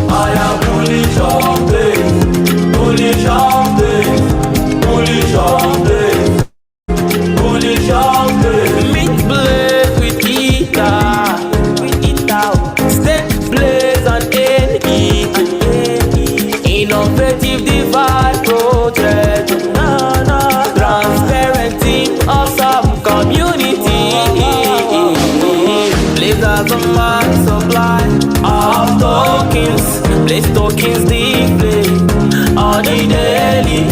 I am bullish on this, bullish on this, bullish on this, bullish on this. Meet blaze with ether, step blaze and NE, innovative DeFi project, transparent team of some community. Blaze has a max supply of tokens, Blaze tokens display on the daily,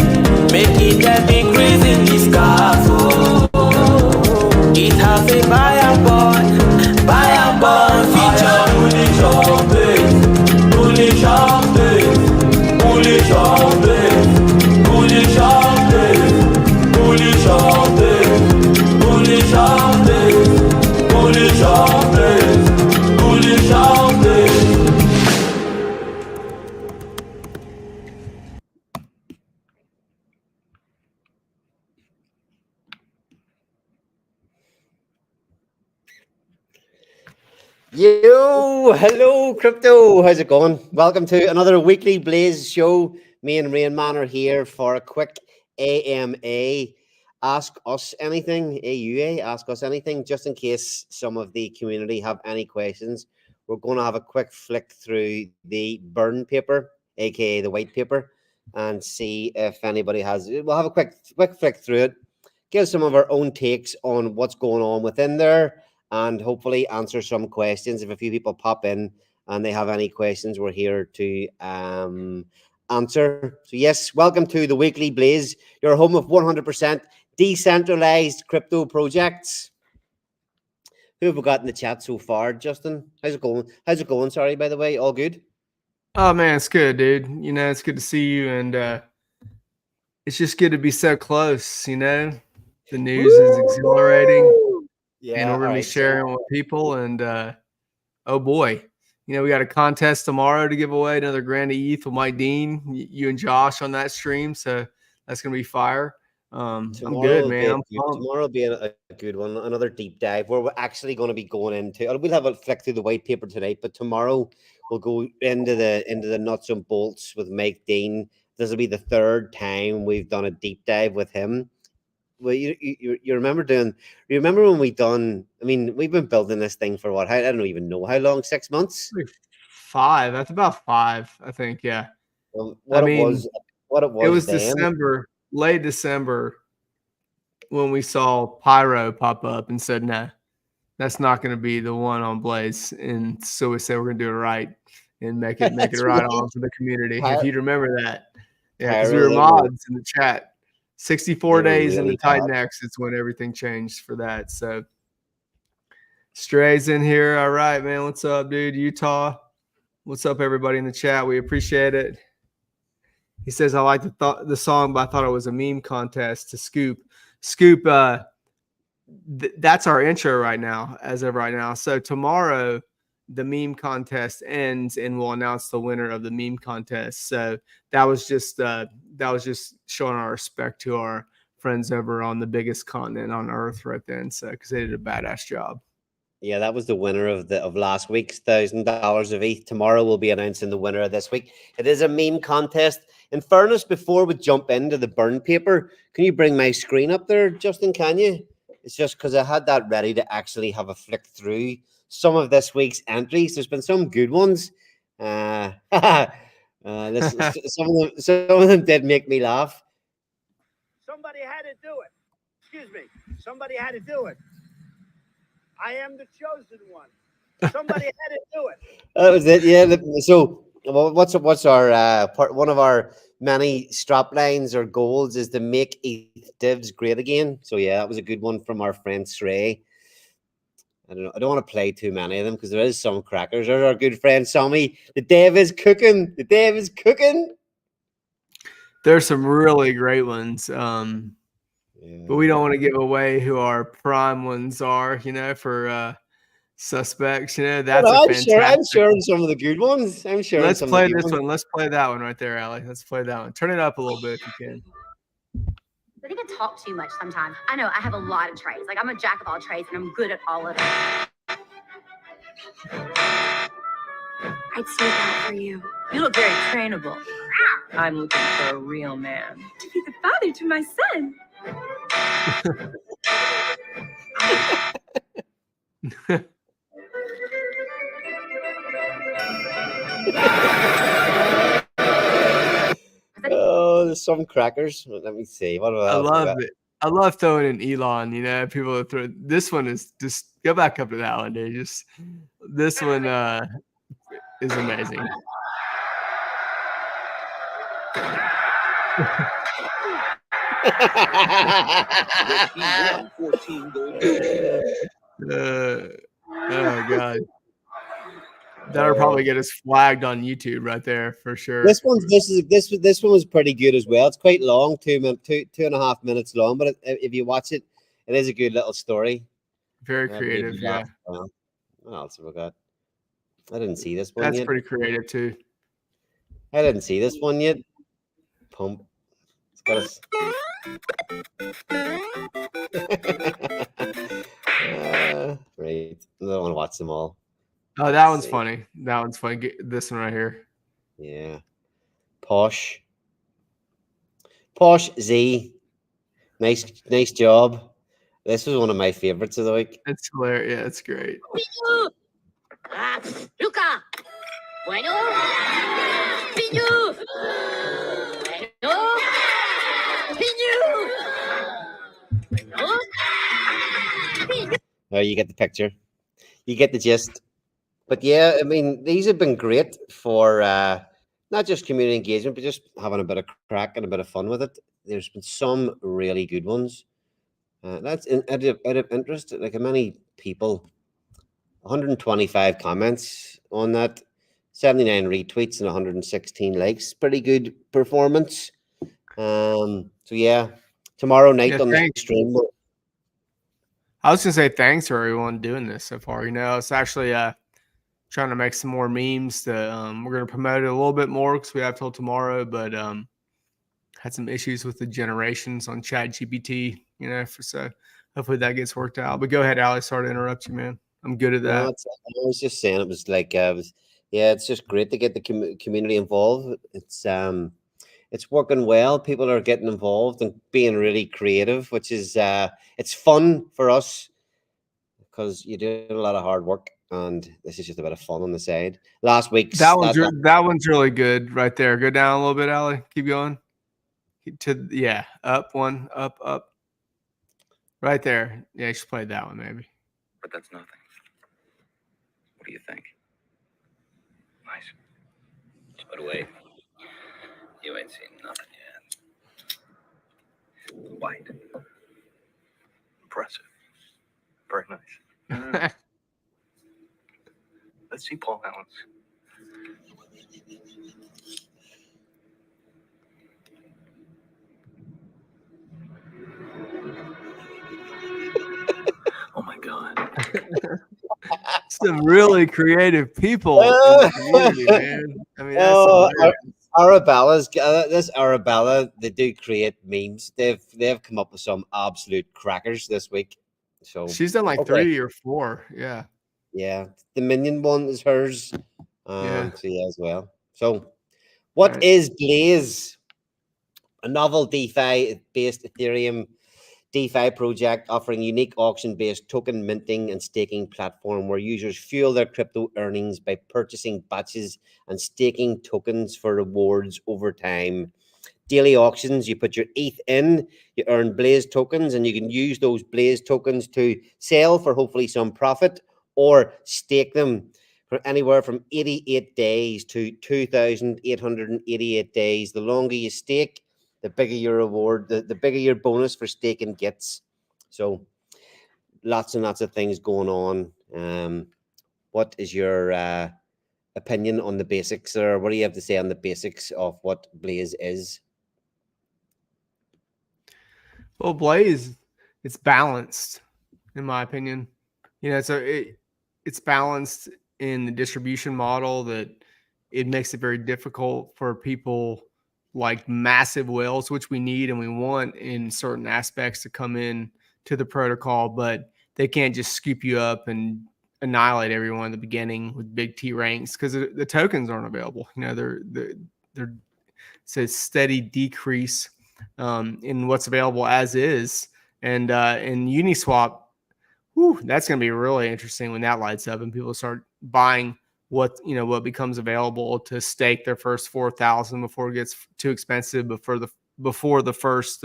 making them increase in discount. It has a buy and bond feature. Bullish on Blaze, bullish on Blaze, bullish on Blaze, bullish on Blaze, bullish on Blaze, bullish on Blaze, bullish on Blaze, bullish on Blaze. Yo, hello crypto, how's it going? Welcome to another weekly Blaze show. Me and Rain Man are here for a quick AMA, Ask Us Anything, AUA, Ask Us Anything, just in case some of the community have any questions. We're going to have a quick flick through the burn paper, aka the white paper, and see if anybody has, we'll have a quick flick through it, give some of our own takes on what's going on within there, and hopefully answer some questions. If a few people pop in and they have any questions, we're here to answer. So yes, welcome to the Weekly Blaze, your home of 100% decentralized crypto projects. Who have we got in the chat so far? Justin, how's it going? How's it going? Sorry, by the way, all good? Oh man, it's good, dude. You know, it's good to see you, and it's just good to be so close. You know, the news is exhilarating. Yeah, and we're gonna be sharing with people. And oh boy, you know, we got a contest tomorrow to give away another grand of ETH with Mike Dean, you and Josh on that stream. So that's gonna be fire. I'm good, man. Tomorrow will be a good one, another deep dive where we're actually going to be going into. We'll have a flick through the white paper tonight, but tomorrow we'll go into the nuts and bolts with Mike Dean. This will be the third time we've done a deep dive with him. Well, you remember when we done? I mean, we've been building this thing for what? I don't even know how long. 6 months? 5. That's about 5, I think. Yeah. Well, what it was then? December, late December, when we saw Pyro pop up and said, "No, that's not going to be the one on Blaze." And so we said we're going to do it right and make it right on for the community. If you'd remember that, yeah, because we were mods in the chat. 64 days in the Titan-X, it's when everything changed for that. So Stray's in here. All right, man. What's up, dude? Utah. What's up, everybody in the chat? We appreciate it. He says, I like the song, but I thought it was a meme contest to Scoop. Scoop, that's our intro right now, as of right now. So tomorrow, the meme contest ends, and we'll announce the winner of the meme contest. So that was just showing our respect to our friends over on the biggest continent on Earth right then. So because they did a badass job. Yeah, that was the winner of last week's $1,000 of ETH. Tomorrow we'll be announcing the winner of this week. It is a meme contest. In fairness, before we jump into the burn paper, can you bring my screen up there, Justin? Can you? It's just because I had that ready to actually have a flick through some of this week's entries. There's been some good ones. Some of them did make me laugh. Somebody had to do it. Excuse me. Somebody had to do it. I am the chosen one. Somebody had to do it. That was it. Yeah. So, what's our part? One of our many strap lines or goals is to make ETH divs great again. So yeah, that was a good one from our friend Sray. I don't know. I don't want to play too many of them because there is some crackers. There's our good friend Sammy. The dev is cooking. The dev is cooking. There's some really great ones. But we don't want to give away who our prime ones are, you know, for suspects. You know, that's I'm sure some of the good ones. I'm sure. Let's play this one. Let's play that one right there, Allie. Let's play that one. Turn it up a little bit if you can. I think I talk too much sometimes. I know I have a lot of trades. Like I'm a jack of all trades and I'm good at all of them. I I'd sneak out for you. You look very trainable. I'm looking for a real man. To be the father to my son. Oh, there's some crackers. Let me see. What I else we love got? it. I love throwing in Elon. You know, people that throw this one is just go back up to that one, dude. Just this one is amazing. Oh god, that'll probably get us flagged on YouTube right there for sure. This one was pretty good as well. It's quite long, 2.5 minutes long, but if you watch it, it is a good little story. Very creative, yeah. What else have we got? I didn't see this one yet. That's pretty creative too. I didn't see this one yet. Pump. It's got us. Right. I don't want to watch them all. Oh, that one's funny. That one's funny. Get this one right here. Yeah. Posh Z. Nice job. This was one of my favorites of the week. It's hilarious. Yeah, it's great. Luca. Bueno. Piñu. Bueno. Piñu. Oh, you get the picture. You get the gist. But yeah, I mean, these have been great for not just community engagement, but just having a bit of crack and a bit of fun with it. There's been some really good ones. That's out of interest. Like, how many people? 125 comments on that, 79 retweets and 116 likes. Pretty good performance. So yeah, tomorrow night on the stream. I was gonna say thanks for everyone doing this so far. You know, it's actually trying to make some more memes. We're gonna promote it a little bit more because we have till tomorrow, but had some issues with the generations on ChatGPT. You know, so hopefully that gets worked out. But go ahead, Ali. Sorry to interrupt you, man. I'm good at that. No, I was just saying it was like, yeah, it's just great to get the community involved. It's working well. People are getting involved and being really creative, which is it's fun for us because you do a lot of hard work, and this is just a bit of fun on the side. Last week, that one's really good right there. Go down a little bit, Ali. Keep going. Up one, up. Right there. Yeah, you should play that one maybe. But that's nothing. What do you think? Nice. But wait, you ain't seen nothing yet. White. Impressive. Very nice. Let's see Paul Allen's. Oh my God. Some really creative people in the community, man. I mean, that's Arabella's this Arabella, they do create memes. They've come up with some absolute crackers this week. So she's done like 3 or 4. Yeah. Yeah. The Minion one is hers. Yeah. So yeah, as well. So what is Blaze? A novel DeFi-based Ethereum DeFi project offering unique auction-based token minting and staking platform where users fuel their crypto earnings by purchasing batches and staking tokens for rewards over time. Daily auctions, you put your ETH in, you earn Blaze tokens, and you can use those Blaze tokens to sell for hopefully some profit or stake them for anywhere from 88 days to 2,888 days. The longer you stake, the bigger your reward, the bigger your bonus for staking gets. So lots and lots of things going on. What is your opinion on the basics, or what do you have to say on the basics of what Blaze is? Well, Blaze, it's balanced, in my opinion. You know, so it's balanced in the distribution model that it makes it very difficult for people like massive whales, which we need and we want in certain aspects to come in to the protocol, but they can't just scoop you up and annihilate everyone in the beginning with big T ranks because the tokens aren't available. You know, they're it's a steady decrease in what's available as is. And in Uniswap, that's going to be really interesting when that lights up and people start buying what becomes available to stake their first 4,000 before it gets too expensive before the first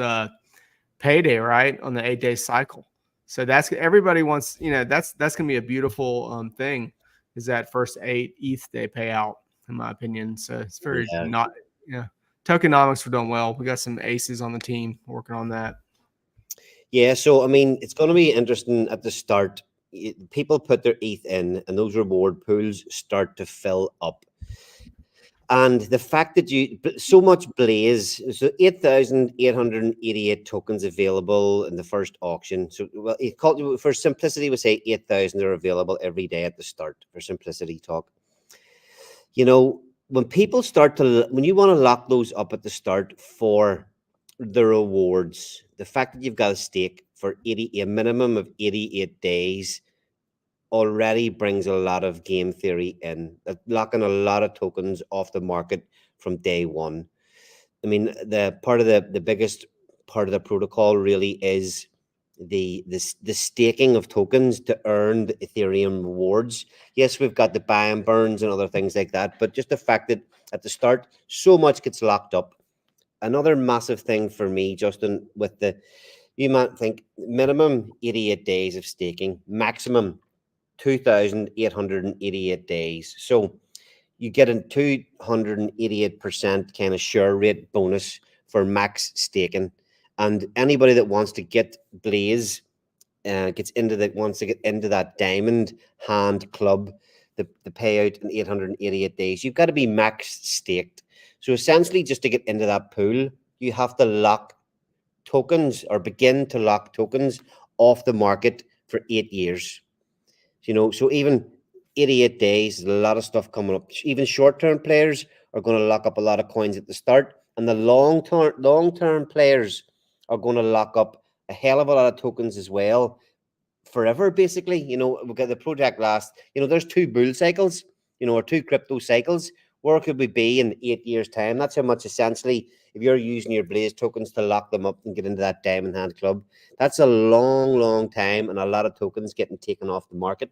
payday, right, on the 8-day cycle. So everybody wants, that's going to be a beautiful thing, is that first 8 ETH day payout, in my opinion. So it's very tokenomics are doing well. We got some aces on the team working on that. Yeah, so I mean, it's going to be interesting at the start. People put their ETH in, and those reward pools start to fill up. And the fact that so much Blaze, so 8,888 tokens available in the first auction. So, well, for simplicity, we say 8,000 are available every day at the start for simplicity talk. You know, when you want to lock those up at the start for the rewards, the fact that you've got a stake for a minimum of 88 days already brings a lot of game theory in, locking a lot of tokens off the market from day one. I mean, the biggest part of the protocol really is the staking of tokens to earn the Ethereum rewards. Yes, we've got the buy and burns and other things like that, but just the fact that at the start so much gets locked up. Another massive thing for me, Justin, you might think minimum 88 days of staking, maximum 2,888 days. So you get a 288% kind of share rate bonus for max staking. And anybody that wants to get Blaze wants to get into that diamond hand club, the payout in 888 days, you've got to be max staked. So essentially, just to get into that pool, you have to lock tokens or begin to lock tokens off the market for 8 years. So even 88 days, there's a lot of stuff coming up. Even short-term players are going to lock up a lot of coins at the start, and the long-term players are going to lock up a hell of a lot of tokens as well, forever, basically. We've got the project there's 2 bull cycles, or 2 crypto cycles. Where could we be in 8 years' time? That's how much, essentially, if you're using your Blaze tokens to lock them up and get into that diamond hand club, that's a long, long time, and a lot of tokens getting taken off the market.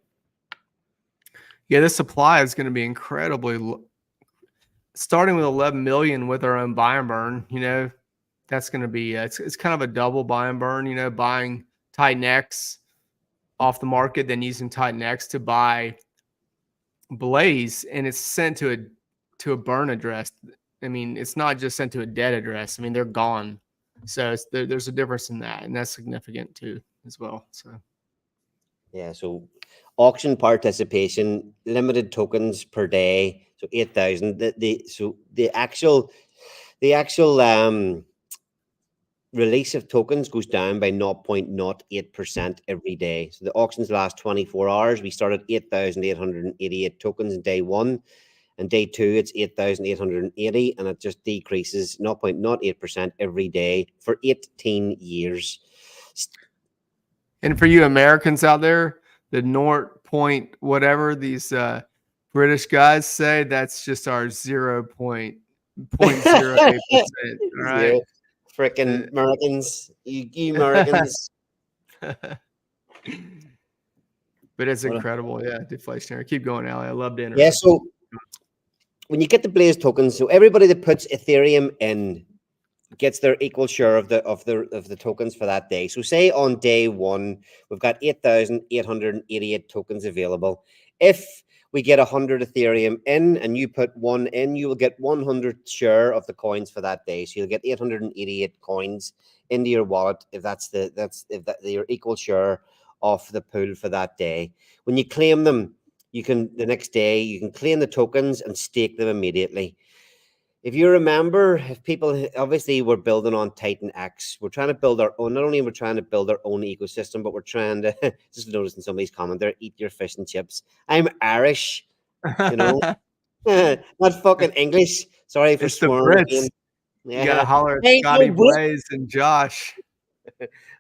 Yeah, this supply is going to be incredibly starting with 11 million with our own buy and burn. That's going to be it's kind of a double buy and burn. Buying Titan X off the market, then using Titan X to buy Blaze, and it's sent to a burn address. I mean, it's not just sent to a dead address. I mean, they're gone. So there's a difference in that, and that's significant too as well. So yeah, so auction participation, limited tokens per day, so 8,000. The actual release of tokens goes down by 0.08% every day. So the auctions last 24 hours. We started 8,888 tokens in day 1. And day 2, it's 8,880, and it just decreases 0.08% every day for 18 years. And for you Americans out there, the 0. Whatever these British guys say, that's just our 0.08%. All right. Freaking Americans, you Americans. But it's incredible. Yeah, deflationary. Keep going, Ali. I love to interrupt. Yeah, so when you get the Blaze tokens, so everybody that puts Ethereum in gets their equal share of the tokens for that day. So say on day 1, we've got 8,888 tokens available. If we get 100 Ethereum in and you put 1 in, you will get 100 share of the coins for that day. So you'll get 888 coins into your wallet if that's your equal share of the pool for that day. When you claim them, the next day you can claim the tokens and stake them immediately. If you remember, if people, obviously we're building on Titan X, we're trying to build our own, not only we're trying to build our own ecosystem, but we're trying to, just noticing somebody's comment there, eat your fish and chips. I'm Irish, not fucking English. Sorry for swearing. Yeah. You gotta holler at Scotty Blaze and Josh.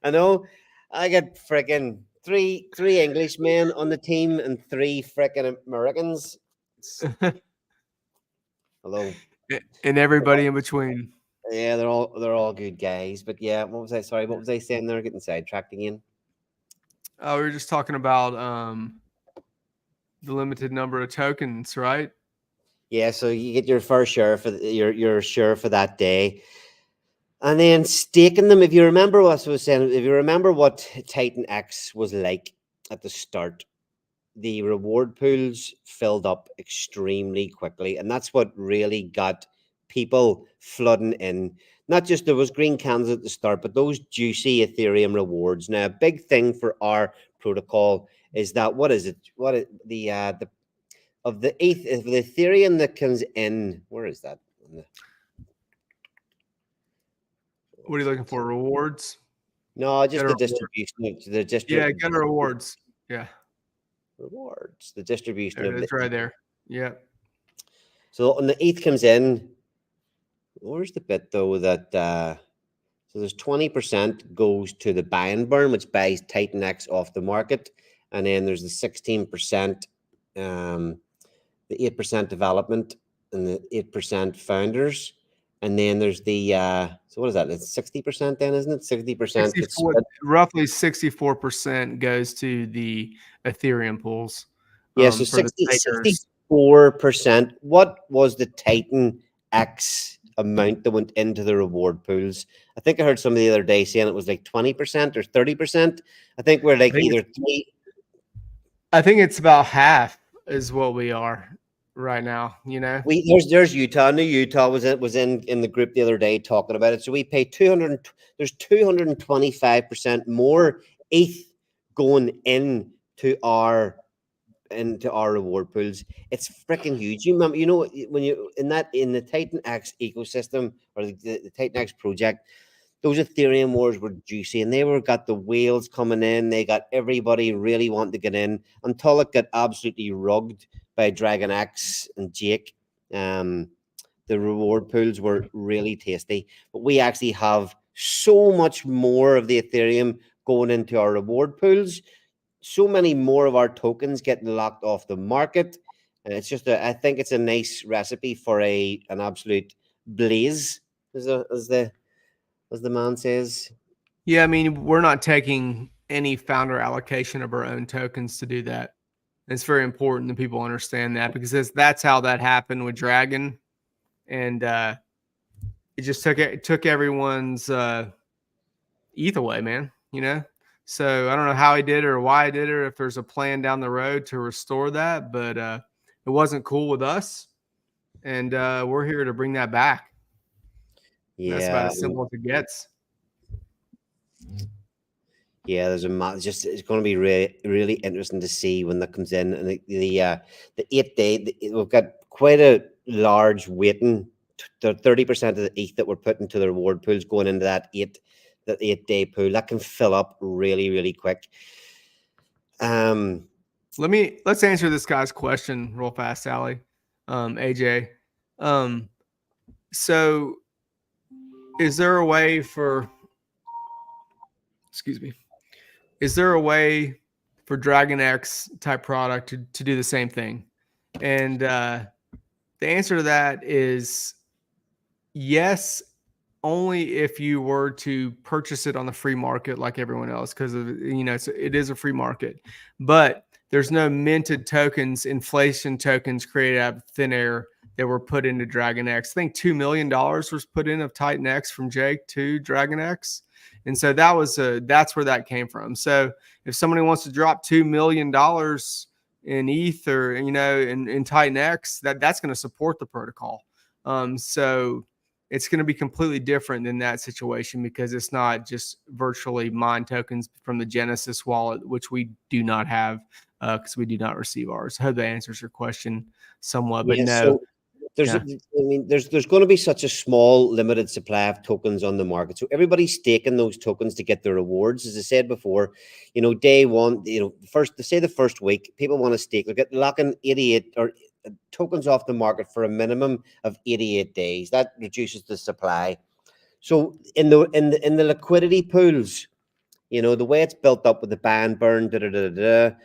I know. I get freaking three Englishmen on the team and 3 freaking Americans. Hello. And everybody in between. Yeah, they're all good guys. But yeah, what was I? Sorry, what was I saying there? Getting sidetracked again. Oh, we were just talking about the limited number of tokens, right? Yeah, so you get your first share for your share for that day, and then staking them. If you remember what I was saying, if you remember what Titan X was like at the start, the reward pools filled up extremely quickly, and that's what really got people flooding in. Not just there was green candles at the start, but those juicy Ethereum rewards. Now, a big thing for our protocol is that what is it? The of the Ethereum that comes in? Where is that? What are you looking for? Rewards? No, just Get the a distribution. The Yeah, get rewards. Yeah. Rewards. The distribution There of it is the right there. Yeah. So when the ETH comes in, where's the bit though that so there's 20% goes to the buy and burn, which buys Titan X off the market, and then there's the 16%, the 8% development, and the 8% founders, and then there's the so what is that? It's 60% then, isn't it? 60% gets 64, split. roughly 64% goes to the Ethereum pools. Yeah, so For the takers. 64%. What was the Titan X amount that went into the reward pools? I think I heard somebody the other day saying it was like 20% or 30%. I think we're like either three. I think it's about half is what we are right now, you know. There's Utah. I knew Utah was in the group the other day talking about it. So we pay 200. There's 225% more ETH going into our reward pools. It's freaking huge. You remember, when you in the Titan X ecosystem or the Titan X project, those Ethereum wars were juicy, and they got the whales coming in. They got everybody really wanting to get in until it got absolutely rugged by Dragon X and Jake. The reward pools were really tasty, but we actually have so much more of the Ethereum going into our reward pools. So many more of our tokens getting locked off the market, and it's just I think it's a nice recipe for an absolute blaze, as the man says. Yeah, I mean, we're not taking any founder allocation of our own tokens to do that. It's very important that people understand that, because that's how that happened with Dragon, and it just took everyone's ETH away, man. You know. So I don't know how he did it or why he did it, or if there's a plan down the road to restore that, but it wasn't cool with us, and we're here to bring that back. Yeah, that's about as simple as it gets. Yeah, it's going to be really, really interesting to see when that comes in. And the 8 day, we've got quite a large weighting. 30% of the ETH that we're putting to the reward pools going into that 8 day pool that can fill up really, really quick. Let's answer this guy's question real fast, Sally. AJ. So is there a way for Dragon X type product to do the same thing? And the answer to that is yes, only if you were to purchase it on the free market like everyone else, because it is a free market. But there's no minted tokens, inflation tokens created out of thin air that were put into Dragon X. I think $2 million was put in of Titan X from Jake to Dragon X. And so that's where that came from. So if somebody wants to drop $2 million in ETH or, in Titan X, that's going to support the protocol. So it's going to be completely different than that situation, because it's not just virtually mined tokens from the Genesis wallet, which we do not have because we do not receive ours. I hope that answers your question somewhat, but no. So there's going to be such a small limited supply of tokens on the market, so everybody's staking those tokens to get their rewards. As I said before, day one, the first week, people want to stake. They're locking 88 or tokens off the market for a minimum of 88 days. That reduces the supply. So in the liquidity pools, You know, the way it's built up with the buy and burn, the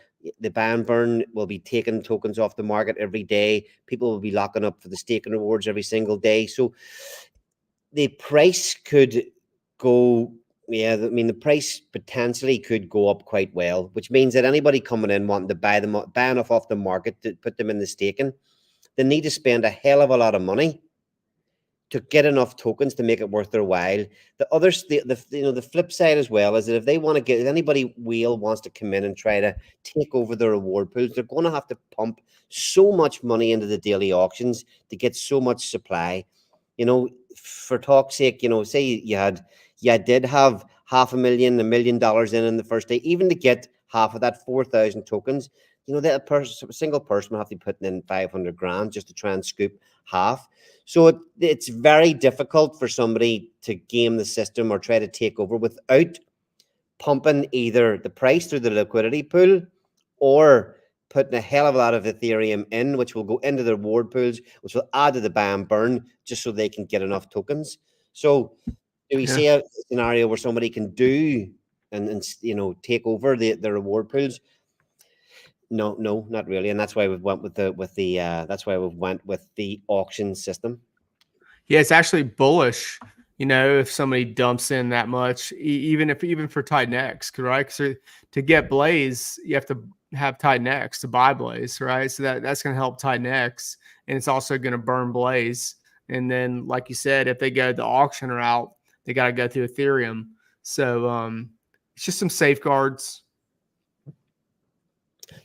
buy and burn will be taking tokens off the market every day. People will be locking up for the staking rewards every single day. So the price could go, yeah, I mean, the price potentially could go up quite well, which means that anybody coming in wanting to buy them, buy enough off the market to put them in the staking, they need to spend a hell of a lot of money to get enough tokens to make it worth their while. The others, the flip side as well is that if they want to get, if anybody wants to come in and try to take over the reward pools, they're going to have to pump so much money into the daily auctions to get so much supply. You know, for talk's sake, you know, say you did have $500,000, $1 million in the first day, even to get half of that 4,000 tokens, you know, that a single person will have to be putting in 500 grand just to try and scoop half. So it's very difficult for somebody to game the system or try to take over without pumping either the price through the liquidity pool or putting a hell of a lot of Ethereum in, which will go into the reward pools, which will add to the buy and burn just so they can get enough tokens. So do we see a scenario where somebody can do and you know, take over the reward pools? No, not really, and that's why we've went with the auction system. Yeah, it's actually bullish. You know, if somebody dumps in that much, even for Tidenex, right? So to get Blaze, you have to have Tidenex to buy Blaze, right? So that's going to help Tidenex, and it's also going to burn Blaze. And then, like you said, if they go the auction route, they got to go through Ethereum. So it's just some safeguards.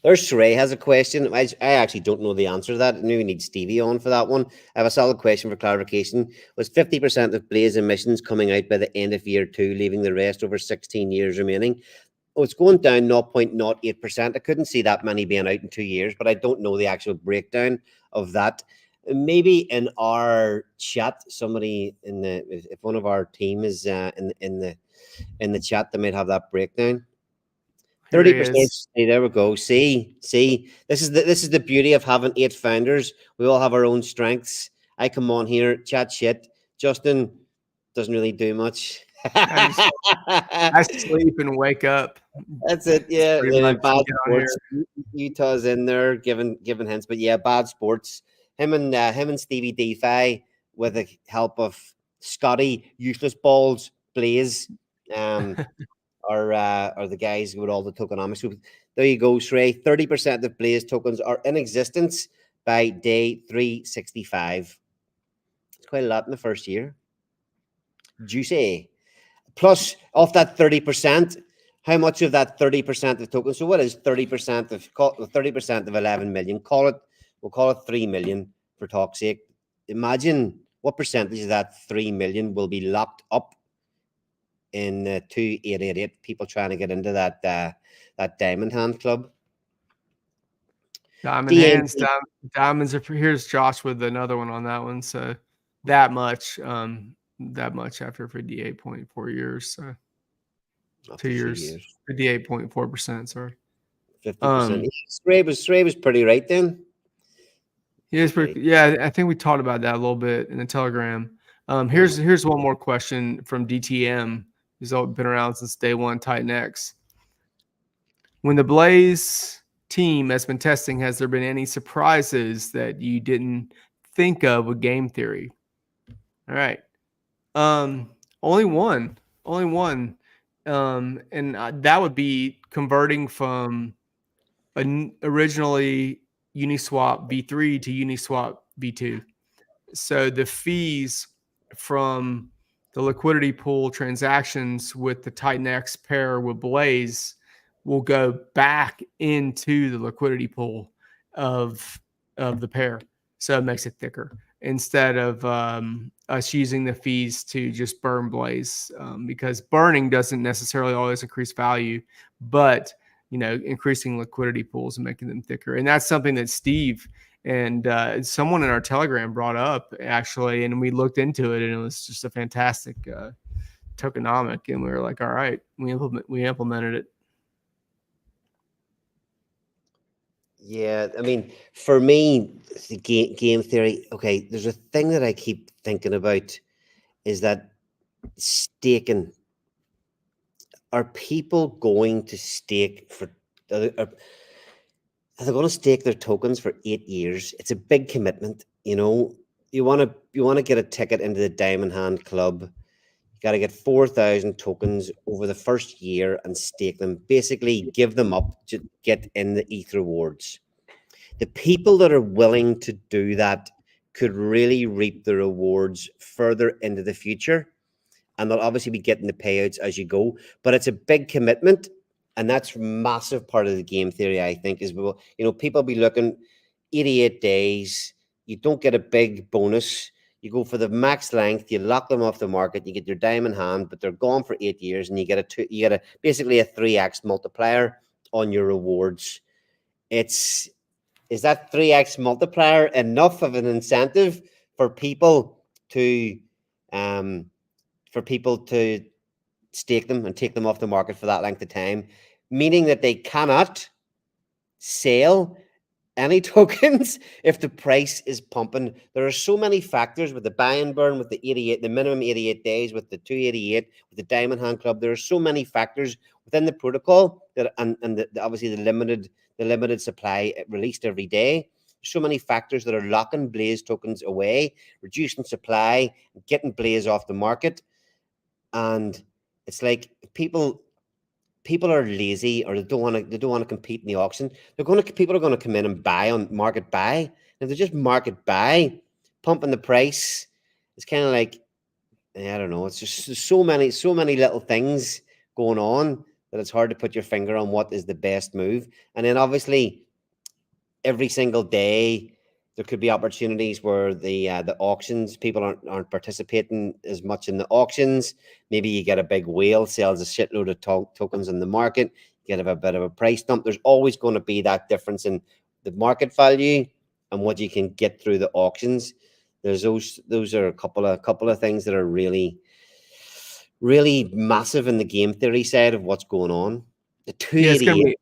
There's Shrey has a question. I actually don't know the answer to that. I knew we need Stevie on for that one. I have a solid question for clarification. Was 50% of Blaze emissions coming out by the end of year 2, leaving the rest over 16 years remaining? Oh, it's going down 0.08%. I couldn't see that many being out in 2 years, but I don't know the actual breakdown of that. Maybe in our chat, somebody if one of our team is in the chat, they might have that breakdown. 30%. There we go. See, this is the beauty of having 8 founders. We all have our own strengths. I come on here, chat shit. Justin doesn't really do much. I sleep and wake up. That's it. Yeah, bad sports. Here. Utah's in there giving hints, but yeah, bad sports. Him and Stevie DeFi with the help of Scotty, Useless Balls, Blaze. Are the guys with all the tokenomics. So there you go, Shrey. 30% of Blaze tokens are in existence by day 365. It's quite a lot in the first year. Juicy. Plus, off that 30%, how much of that 30% of tokens? So what is 30% of 30% of 11 million? We'll call it 3 million for talk's sake. Imagine what percentage of that 3 million will be locked up in 2888, people trying to get into that Diamond Hand Club. Diamond Hands, Diamonds are here's Josh with another one on that one. So that much after 58.4 years. So 2 years. 58.4%, sorry. 50%. Stray was pretty right then. Yeah, I think we talked about that a little bit in the Telegram. Here's one more question from DTM. He's been around since day one, Tidenex. When the Blaze team has been testing, has there been any surprises that you didn't think of with game theory? All right. Only one. And that would be converting from originally Uniswap v3 to Uniswap v2. So the fees from the liquidity pool transactions with the Tidenex pair with Blaze will go back into the liquidity pool of the pair. So it makes it thicker instead of us using the fees to just burn Blaze, because burning doesn't necessarily always increase value, but you know, increasing liquidity pools and making them thicker. And that's something that Steve and someone in our Telegram brought up actually, and we looked into it, and it was just a fantastic tokenomic. And we were like, all right, we implemented it. Yeah, I mean, for me, the game theory. Okay, there's a thing that I keep thinking about is that staking. are people going to stake for? Are they going to stake their tokens for 8 years? It's a big commitment. You know, you want to get a ticket into the Diamond Hand Club. You got to get 4,000 tokens over the first year and stake them. Basically, give them up to get in the ETH rewards. The people that are willing to do that could really reap the rewards further into the future. And they'll obviously be getting the payouts as you go. But it's a big commitment. And that's massive part of the game theory, I think, is people be looking 88 days. You don't get a big bonus. You go for the max length. You lock them off the market. You get your diamond hand, but they're gone for 8 years, and you get basically a 3x multiplier on your rewards. Is that 3x multiplier enough of an incentive for people to stake them and take them off the market for that length of time, meaning that they cannot sell any tokens if the price is pumping? There are so many factors with the buy and burn, with the minimum 88 days, with the 288, with the Diamond Hand Club. There are so many factors within the protocol that, and obviously the limited supply released every day. So many factors that are locking Blaze tokens away, reducing supply, getting Blaze off the market. And it's like people are lazy, or they don't want to compete in the auction. People are going to come in and buy on market buy. And if they just market buy, pumping the price, it's kind of like, I don't know. It's just so many little things going on that it's hard to put your finger on what is the best move. And then obviously every single day there could be opportunities where the auctions, people aren't participating as much in the auctions. Maybe you get a big whale, sells a shitload of tokens in the market, you get a bit of a price dump. There's always going to be that difference in the market value and what you can get through the auctions. There's those are a couple of things that are really, really massive in the game theory side of what's going on. The 288.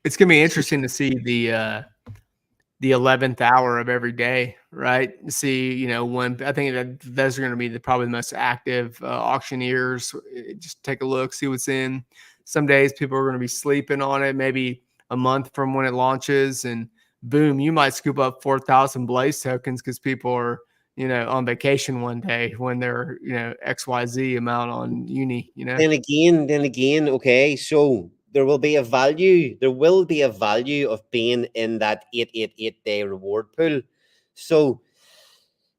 It's gonna be interesting to see the 11th hour of every day, right? See, when I think that those are going to be probably the most active auctioneers. Just take a look, see what's in. Some days people are going to be sleeping on it, maybe a month from when it launches, and boom, you might scoop up 4,000 Blaze tokens because people are, on vacation one day when they're, XYZ amount on uni, Then again, okay, so there will be a value of being in that 888-day reward pool. So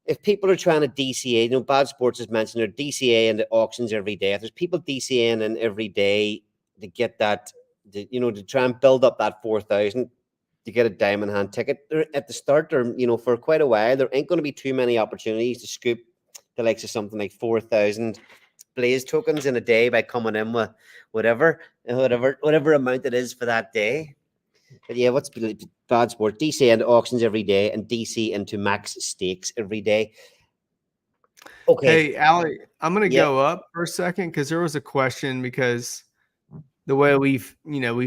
if people are trying to DCA, Bad Sports has mentioned they're DCA into auctions every day. If there's people DCAing in every day to get that, to try and build up that 4,000 to get a diamond hand ticket, at the start, or for quite a while, there ain't going to be too many opportunities to scoop the likes of something like 4,000 Blaze tokens in a day by coming in with whatever amount it is for that day. But yeah, what's Bad Sport? DC into auctions every day and DC into max stakes every day. Okay. Hey, Ali, I'm going to go up for a second because there was a question, because the way we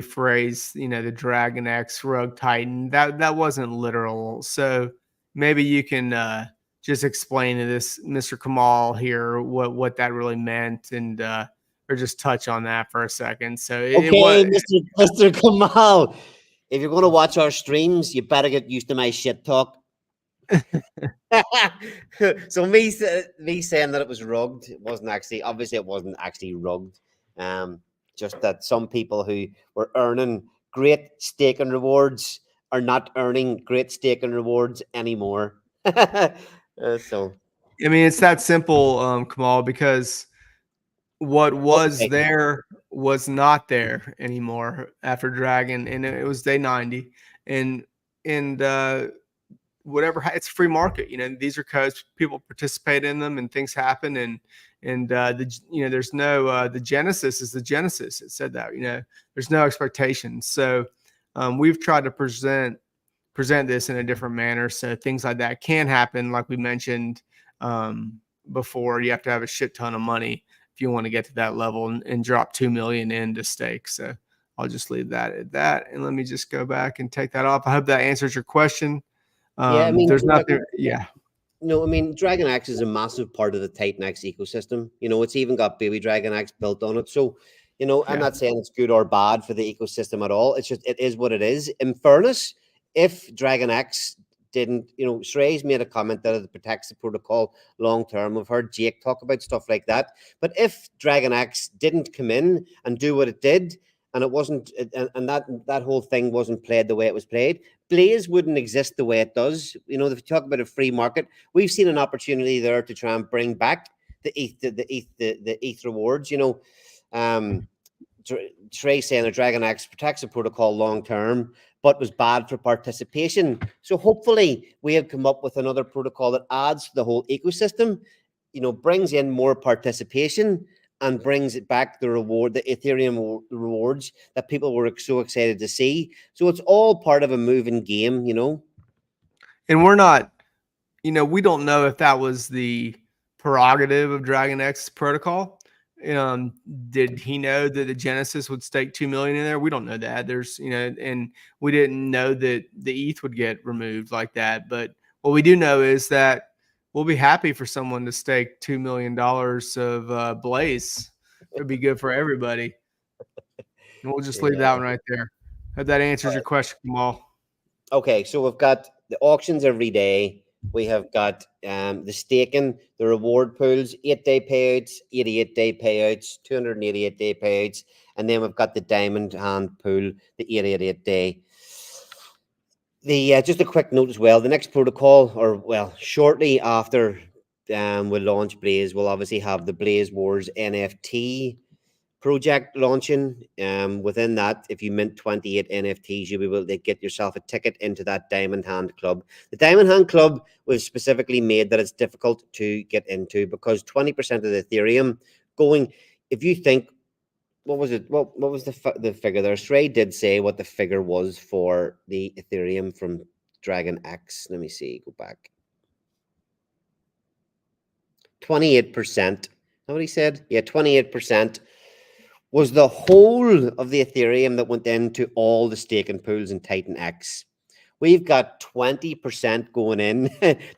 phrase, the Dragon X Rogue Titan, that wasn't literal. So maybe you can just explain to this Mr. Kamal here what that really meant, and or just touch on that for a second. So Mr. Kamal, if you're going to watch our streams, you better get used to my shit talk. So me saying that it was rugged, it wasn't actually rugged. Just that some people who were earning great staking rewards are not earning great staking rewards anymore. So I mean, it's that simple, Kamal, because what was there was not there anymore after Dragon, and it was day 90, and whatever, it's free market. These are codes, people participate in them, and things happen, and there's no the Genesis is the Genesis. It said that there's no expectations. So we've tried to present this in a different manner, so things like that can happen. Like we mentioned before, you have to have a shit ton of money if you want to get to that level and drop 2 million into stake. So I'll just leave that at that, and let me just go back and take that off. I hope that answers your question. Yeah, I mean, there's nothing. Yeah. No, I mean, Dragon X is a massive part of the Titan X ecosystem. It's even got Baby Dragon X built on it. So You know, I'm Yeah. not saying it's good or bad for the ecosystem at all. It's just, it is what it is. In fairness, if Dragon X didn't, you know, Shrey's made a comment that it protects the protocol long term. We've heard Jake talk about stuff like that. But if Dragon X didn't come in and do what it did, and it wasn't, and that whole thing wasn't played the way it was played, Blaze wouldn't exist the way it does. You know, if you talk about a free market, we've seen an opportunity there to try and bring back the ETH rewards. You know, Trey saying that Dragon X protects the protocol long term, but was bad for participation. So hopefully we have come up with another protocol that adds to the whole ecosystem, you know, brings in more participation and brings it back the reward, the Ethereum rewards that people were so excited to see. So it's all part of a moving game, you know. And we're not, you know, we don't know if that was the prerogative of Dragon X protocol. Did he know that the Genesis would stake 2 million in there? We don't know that. There's, you know, and we didn't know that the ETH would get removed like that. But what we do know is that we'll be happy for someone to stake $2 million of Blaze. It'd be good for everybody. And we'll just leave that one right there. Hope that answers your question, Kamal. Okay, so we've got the auctions every day. We have got the staking, the reward pools, 8-day payouts, 88-day payouts, 288-day payouts, and then we've got the diamond hand pool, the 88-day. The just a quick note as well. The next protocol, or well, shortly after we launch Blaze, we'll obviously have the Blaze Wars NFT project launching. Within that, if you mint 28 NFTs, you'll be able to get yourself a ticket into that Diamond Hand Club. The Diamond Hand Club was specifically made that it's difficult to get into because 20% of the Ethereum going, if you think, what was it? What was the figure there? Shrey did say what the figure was for the Ethereum from Dragon X. Let me see, go back. 28%. Is that what he said? Yeah, 28%. Was the whole of the Ethereum that went into all the staking pools in Titan X. We've got 20% going in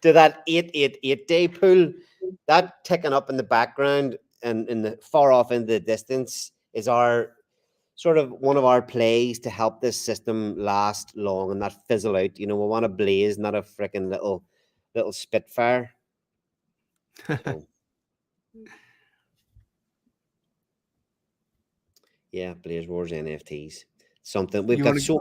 to that 888-day pool. That ticking up in the background and in the far off in the distance is our sort of one of our plays to help this system last long and not fizzle out. You know, we want a Blaze, not a freaking little Spitfire. So. Yeah, Blaze Wars NFTs. Something we've got so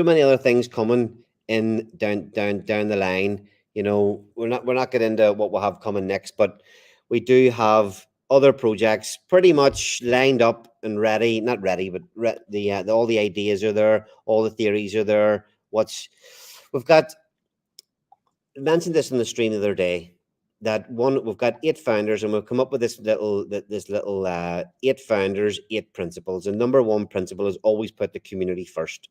many other things coming in down the line. You know, we're not getting into what we'll have coming next, but we do have other projects pretty much lined up and ready. Not ready, but all the ideas are there, all the theories are there. We've got mentioned this in the stream the other day. That one, we've got 8 founders, and we've come up with this little 8 founders, 8 principles. And number 1 principle is always put the community first.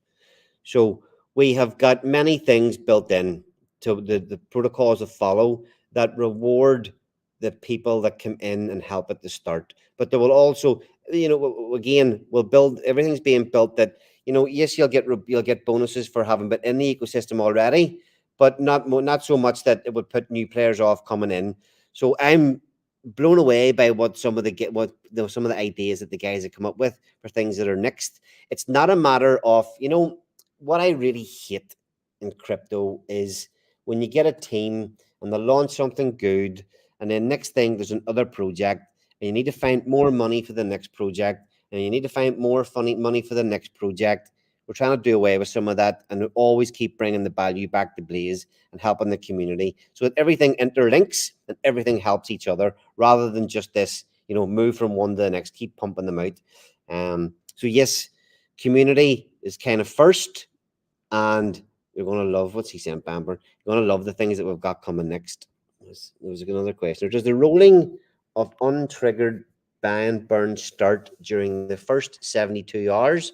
So we have got many things built in to the protocols that follow that reward the people that come in and help at the start. But there will also, you know, again, we'll build, everything's being built that, you know, yes, you'll get bonuses for having been in the ecosystem already, but not so much that it would put new players off coming in. So I'm blown away by what some of the ideas that the guys have come up with for things that are next. It's not a matter of, you know, what I really hate in crypto is when you get a team and they launch something good, and then next thing there's another project, and you need to find more money for the next project, and you need to find more money for the next project. We're trying to do away with some of that and always keep bringing the value back to Blaze and helping the community so that everything interlinks and everything helps each other rather than just this, you know, move from one to the next, keep pumping them out. So yes, community is kind of first, and you're going to love, what's he saying, Bamber? You're going to love the things that we've got coming next. There was another question. Does the rolling of untriggered buy and burn start during the first 72 hours?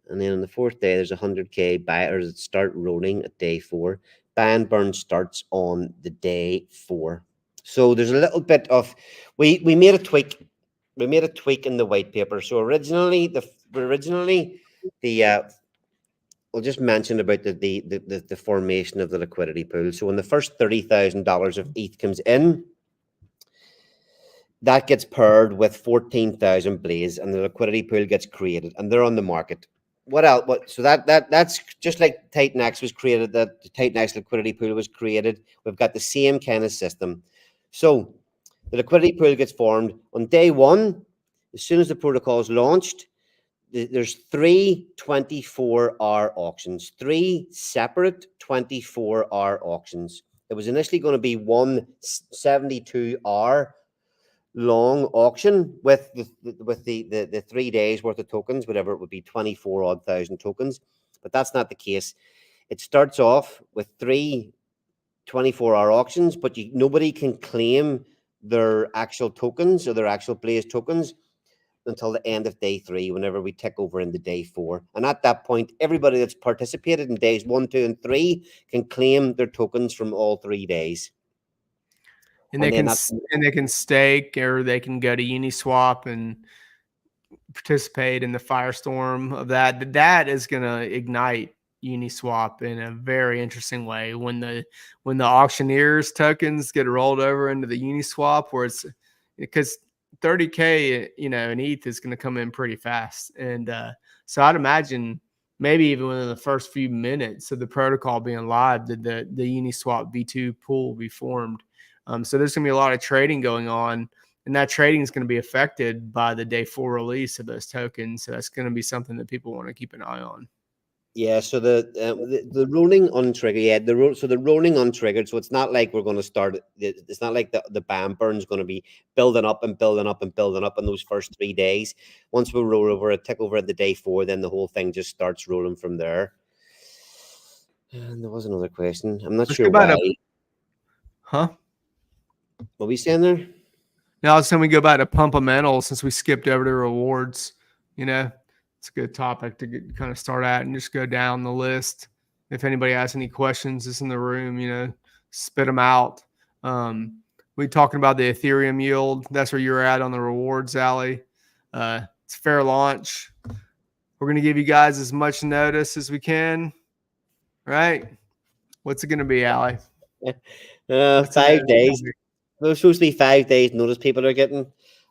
And then on the 4th day, there's 100K buyers that start rolling at day 4. Buy and burn starts on the day 4. So there's a little bit of, we made a tweak. We made a tweak in the white paper. So originally we'll just mention about the formation of the liquidity pool. So when the first $30,000 of ETH comes in, that gets paired with 14,000 Blaze, and the liquidity pool gets created, and they're on the market. What else? So that's just like Titan X was created. That the Titan X liquidity pool was created. We've got the same kind of system. So the liquidity pool gets formed on day one. As soon as the protocol is launched, there's 3 24-hour auctions, 3 separate 24-hour auctions. It was initially going to be one 72-hour long auction with the 3 days worth of tokens, whatever it would be, 24,000 tokens, but that's not the case. It starts off with 3 24-hour auctions, but nobody can claim their actual tokens or their actual Blaze tokens until the end of day 3, whenever we tick over into day 4. And at that point, everybody that's participated in days 1, 2, and 3 can claim their tokens from all 3 days. And they can stake, or they can go to Uniswap and participate in the firestorm of that. That is going to ignite Uniswap in a very interesting way when the auctioneers tokens get rolled over into the Uniswap, where it's because 30K, in ETH is going to come in pretty fast. And so I'd imagine maybe even within the first few minutes of the protocol being live, that the Uniswap V2 pool will be formed. So there's going to be a lot of trading going on, and that trading is going to be affected by the day 4 release of those tokens. So that's going to be something that people want to keep an eye on. Yeah, so the rolling untriggered, so the rolling untriggered. So it's not like we're going to start. It's not like the BAM burn is going to be building up and building up and building up in those first 3 days. Once we roll over, tick over at the day 4, then the whole thing just starts rolling from there. And there was another question. I'm not sure why. What were we saying there? Now, it's time we go back to Pumpamental, since we skipped over to rewards. It's a good topic to kind of start at and just go down the list. If anybody has any questions that's in the room, spit them out. We're talking about the Ethereum yield. That's where you're at on the rewards, Allie. It's fair launch. We're going to give you guys as much notice as we can, right? What's it going to be, Allie? 5 days. There's supposed to be 5 days notice people are getting.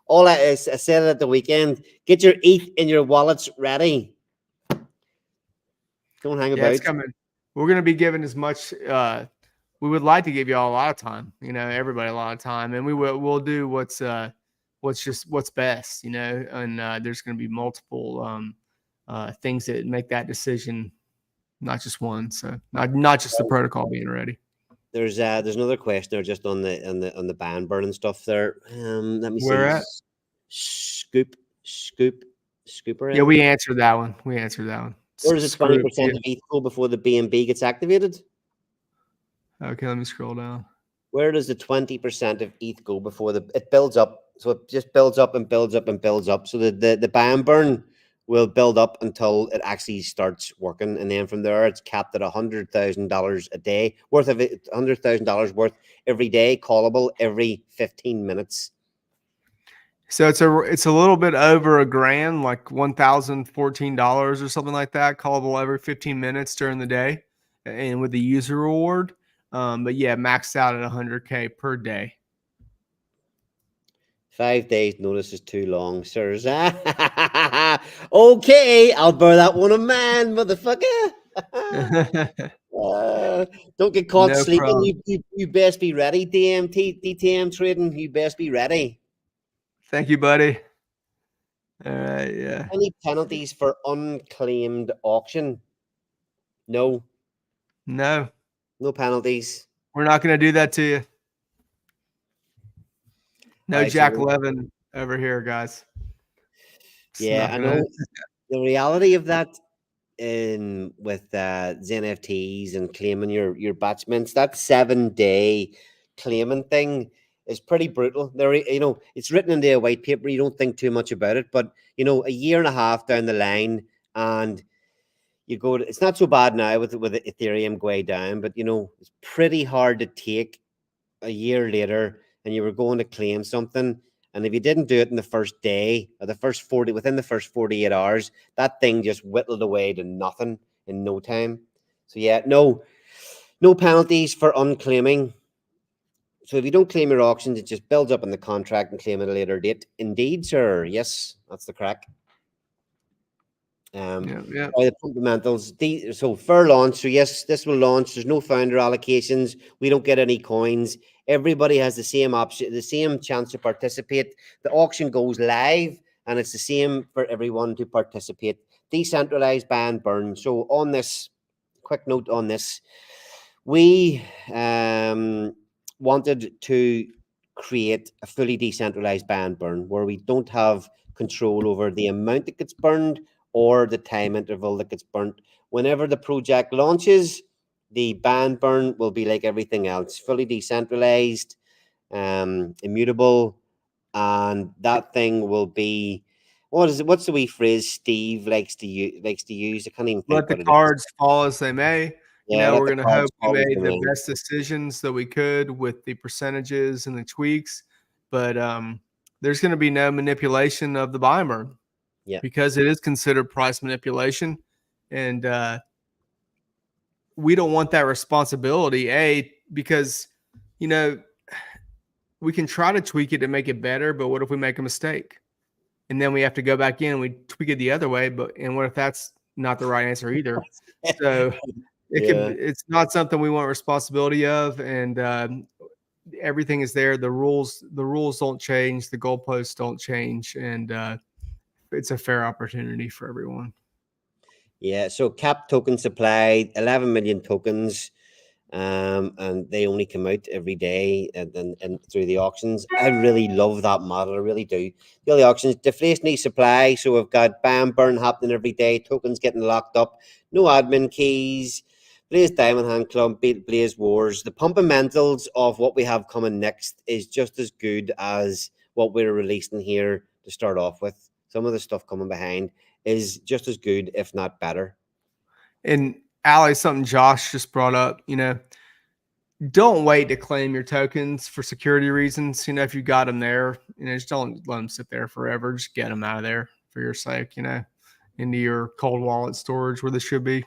All that is, I said it at the weekend, get your ETH in your wallets ready. Don't hang about. It's coming. We're going to be given as much. We would like to give you all a lot of time, everybody a lot of time, and we'll do what's best, and there's going to be multiple things that make that decision, not just one. So not just the protocol being ready. There's another question there just on the ban burning stuff there. Let me see. Where at? Scooper. Yeah, we answered that one. Where does it 20% of ETH go before the BNB gets activated? Okay, let me scroll down. Where does the 20% of ETH go before it builds up? So it just builds up and builds up and builds up. So the ban burn will build up until it actually starts working, and then from there it's capped at $100,000 a day worth of it, $100,000 worth every day, callable every 15 minutes. So it's a little bit over $1,000, like $1,014 or something like that, callable every 15 minutes during the day, and with the user reward. But yeah, maxed out at 100K per day. 5 days notice is too long, sirs. Okay, I'll bear that one of man, motherfucker. Don't get caught sleeping. You best be ready, DTM trading. You best be ready. Thank you, buddy. All right, yeah. Any penalties for unclaimed auction? No penalties. We're not going to do that to you. No Jack Levin over here, guys. Yeah, I know. The reality of that with Zen FTs and claiming your batchments, that 7-day claiming thing is pretty brutal. There, it's written in the white paper. You don't think too much about it, but a year and a half down the line, and you go. It's not so bad now with Ethereum going down, but it's pretty hard to take a year later, and you were going to claim something, and if you didn't do it in the first day or within the first 48 hours, that thing just whittled away to nothing in no time. So yeah, no penalties for unclaiming. So if you don't claim your auctions, it just builds up in the contract and claim at a later date. Indeed, sir. Yes, that's the crack. Yeah. By the fundamentals. So fair launch. So yes, this will launch. There's no founder allocations. We don't get any coins. Everybody has the same option, the same chance to participate. The auction goes live, and it's the same for everyone to participate. Decentralized buy and burn. So on this, quick note on this, we wanted to create a fully decentralized buy and burn where we don't have control over the amount that gets burned or the time interval that gets burnt. Whenever the project launches, the buy and burn will be like everything else, fully decentralized, immutable, and that thing will be, what is it? What's the wee phrase Steve likes to use? I can't even think Let the what it is. cards fall as they may. Yeah, We're going to hope we made the may. best decisions that we could with the percentages and the tweaks, but there's going to be no manipulation of the buy and burn. Yeah, because it is considered price manipulation, and we don't want that responsibility. Because we can try to tweak it to make it better, but what if we make a mistake, and then we have to go back in and we tweak it the other way? And what if that's not the right answer either? So it's not something we want responsibility of, and everything is there. The rules don't change, the goalposts don't change, and it's a fair opportunity for everyone. Yeah. So cap token supply, 11 million tokens, and they only come out every day and through the auctions. I really love that model. I really do. The other auctions, deflationary supply. So we've got buy and burn happening every day. Tokens getting locked up. No admin keys. Blaze Diamond Hand Club, Blaze Wars. The fundamentals of what we have coming next is just as good as what we're releasing here to start off with. Some of the stuff coming behind is just as good, if not better. And Ali, something Josh just brought up, don't wait to claim your tokens for security reasons. If you got them there, just don't let them sit there forever. Just get them out of there for your sake, into your cold wallet storage where they should be.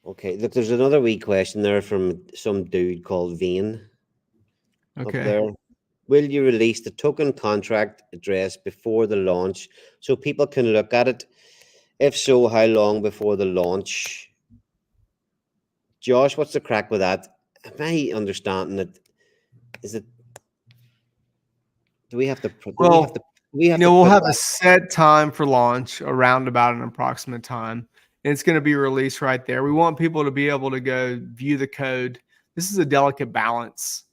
Okay, look, there's another wee question there from some dude called Vane. Okay. Up there. Will you release the token contract address before the launch so people can look at it? If so, how long before the launch? Josh, what's the crack with that? Am I understanding it? Is it? Do we have to? We'll have a set time for launch, around about an approximate time. And it's going to be released right there. We want people to be able to go view the code. This is a delicate balance.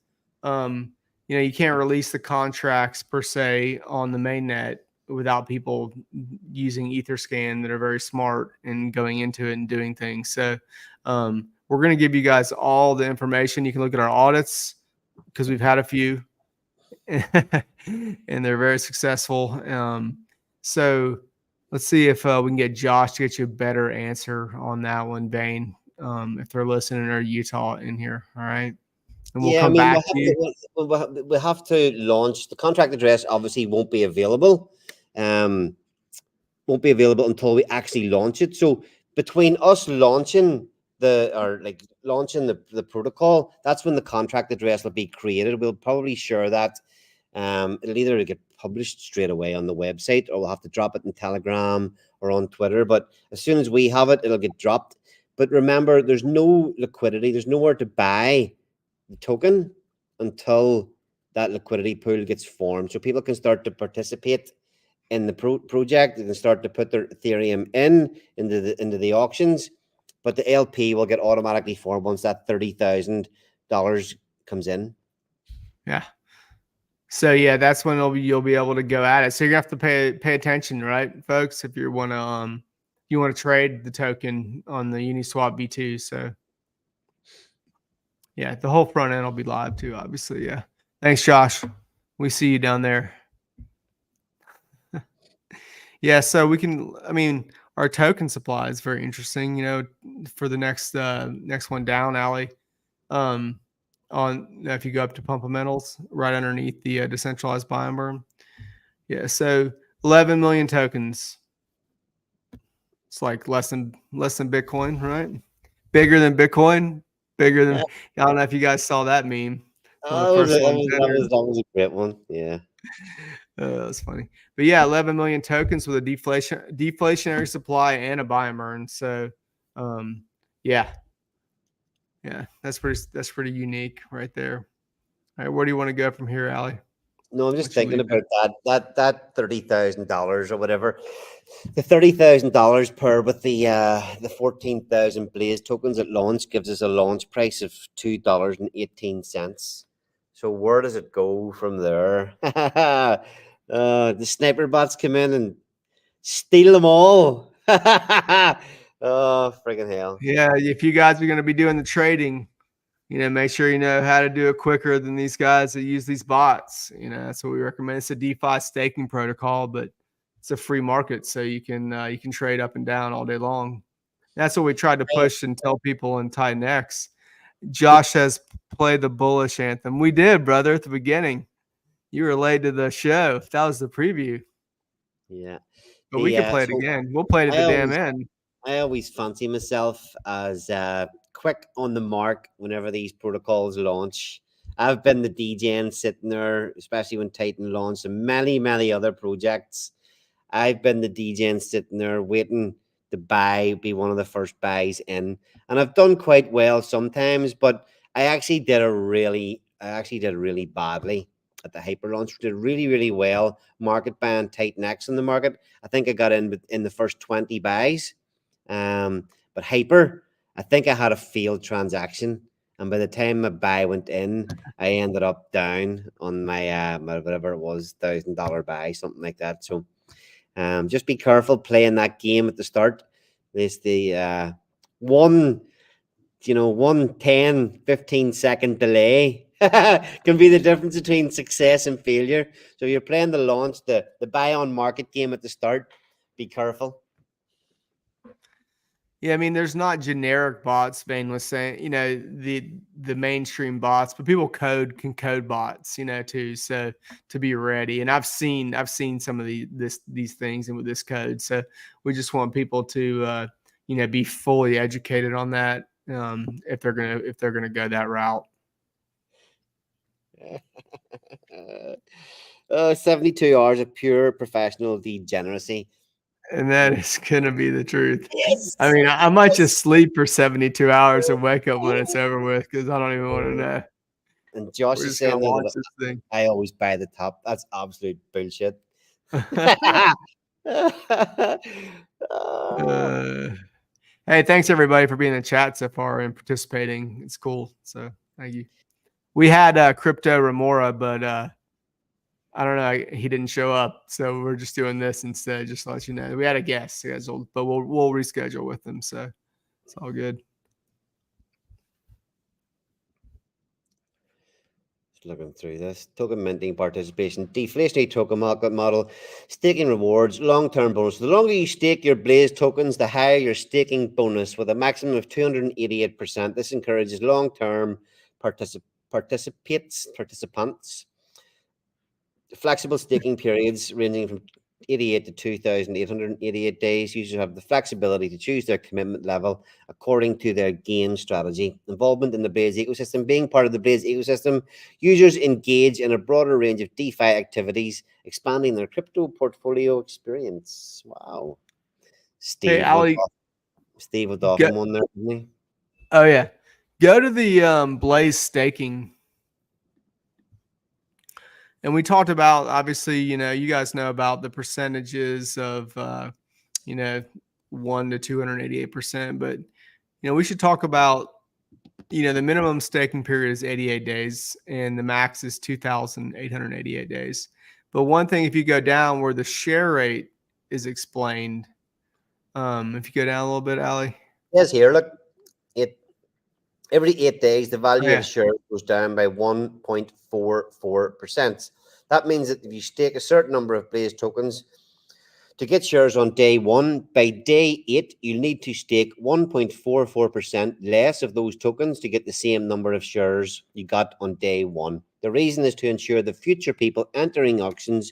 You can't release the contracts per se on the mainnet without people using Etherscan that are very smart and going into it and doing things. So we're going to give you guys all the information. You can look at our audits because we've had a few and they're very successful. So let's see if we can get Josh to get you a better answer on that one, Bane, if they're listening, or Utah in here. All right. And we'll come back to you. We'll have to launch. The contract address obviously won't be available. Won't be available until we actually launch it. So between us launching the protocol, that's when the contract address will be created. We'll probably share that. It'll either get published straight away on the website, or we'll have to drop it in Telegram or on Twitter. But as soon as we have it, it'll get dropped. But remember, there's no liquidity. There's nowhere to buy the token until that liquidity pool gets formed, so people can start to participate in the project. They can start to put their Ethereum into the auctions, but the LP will get automatically formed once that $30,000 comes in. Yeah. So yeah, that's when you'll be able to go at it. So you're gonna have to pay attention, right, folks? If you want to trade the token on the Uniswap V2. So yeah, the whole front end will be live too, obviously. Yeah. Thanks, Josh. We see you down there. Yeah. So our token supply is very interesting, for the next one down, Ali. If you go up to Pumpamentals, right underneath the decentralized buy and burn. Yeah. So 11 million tokens. It's like less than Bitcoin, right? Bigger than Bitcoin. Bigger than I don't know if you guys saw that meme. One of the first ones entered. That was a great one. Yeah. That's funny. But yeah, 11 million tokens with a deflationary supply and a buy and burn. So yeah, that's pretty unique right there. All right, where do you want to go from here, Ali? No, I'm just thinking about that $30,000 or whatever. The $30,000 per with the 14,000 Blaze tokens at launch gives us a launch price of $2.18. So where does it go from there? The sniper bots come in and steal them all. Oh, freaking hell. Yeah, if you guys are going to be doing the trading, make sure you know how to do it quicker than these guys that use these bots. That's what we recommend. It's a DeFi staking protocol, but it's a free market, so you can trade up and down all day long. That's what we tried to push and tell people in Titan X. Josh has played the bullish anthem. We did, brother, at the beginning. You were late to the show. That was the preview. Yeah. But we can play it again. We'll play it at the damn end. I always fancy myself as quick on the mark whenever these protocols launch. I've been the DJing sitting there, especially when Titan launched and many, many other projects. I've been the DJing sitting there waiting to be one of the first buys in. And I've done quite well sometimes, but I actually did really badly at the hyper launch. Did really, really well. Market buying Titan X in the market. I think I got in the first 20 buys. But hyper, I think I had a failed transaction, and by the time my buy went in, I ended up down on my whatever it was, $1,000 buy, something like that. So just be careful playing that game at the start. There's the 10, 15-second delay can be the difference between success and failure. So you're playing the launch, the buy on market game at the start. Be careful. Yeah, I mean, there's not generic bots. Vane was saying, the mainstream bots, but people can code bots, too. So to be ready, and I've seen some of these things and with this code. So we just want people to be fully educated on that if they're gonna go that route. 72 hours of pure professional degeneracy. And that is going to be the truth. Yes. I mean, I might just sleep for 72 hours and wake up when it's over with because I don't even want to know. And Josh is saying that I always buy the top. That's absolute bullshit. Hey, thanks everybody for being in the chat so far and participating. It's cool. So thank you. We had Crypto Remora, but I don't know. He didn't show up, so we're just doing this instead. Just to let you know, we had a guest scheduled, but we'll reschedule with him. So it's all good. Just looking through this token minting participation, deflationary token market model, staking rewards, long-term bonus. The longer you stake your Blaze tokens, the higher your staking bonus, with a maximum of 288%. This encourages long-term participants. Flexible staking periods ranging from 88 to 2,888 days. Users have the flexibility to choose their commitment level according to their gain strategy. Involvement in the Blaze ecosystem. Being part of the Blaze ecosystem, users engage in a broader range of DeFi activities, expanding their crypto portfolio experience. Wow. Steve with Dolphin one there, didn't he? Oh, yeah. Go to the Blaze staking. And we talked about, obviously, you guys know about the percentages of, 1 to 288%. But, we should talk about, the minimum staking period is 88 days and the max is 2,888 days. But one thing, if you go down where the share rate is explained, if you go down a little bit, Ali. Yes, here, look. Every 8 days, the value of shares goes down by 1.44%. That means that if you stake a certain number of Blaze tokens to get shares on day 1, by day 8, you'll need to stake 1.44% less of those tokens to get the same number of shares you got on day 1. The reason is to ensure that future people entering auctions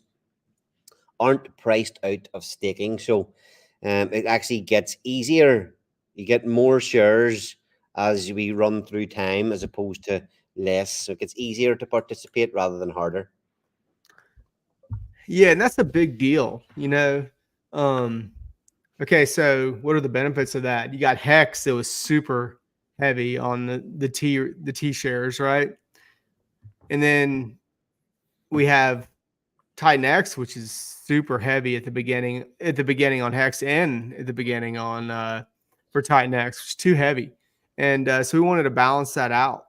aren't priced out of staking. So it actually gets easier. You get more shares as we run through time, as opposed to less. So it gets easier to participate rather than harder. Yeah, and that's a big deal, you know. Okay, so what are the benefits of that? You got Hex that was super heavy on the T shares, right? And then we have Titan X, which is super heavy at the beginning on Hex and at the beginning on for Titan X, which is too heavy. And so we wanted to balance that out.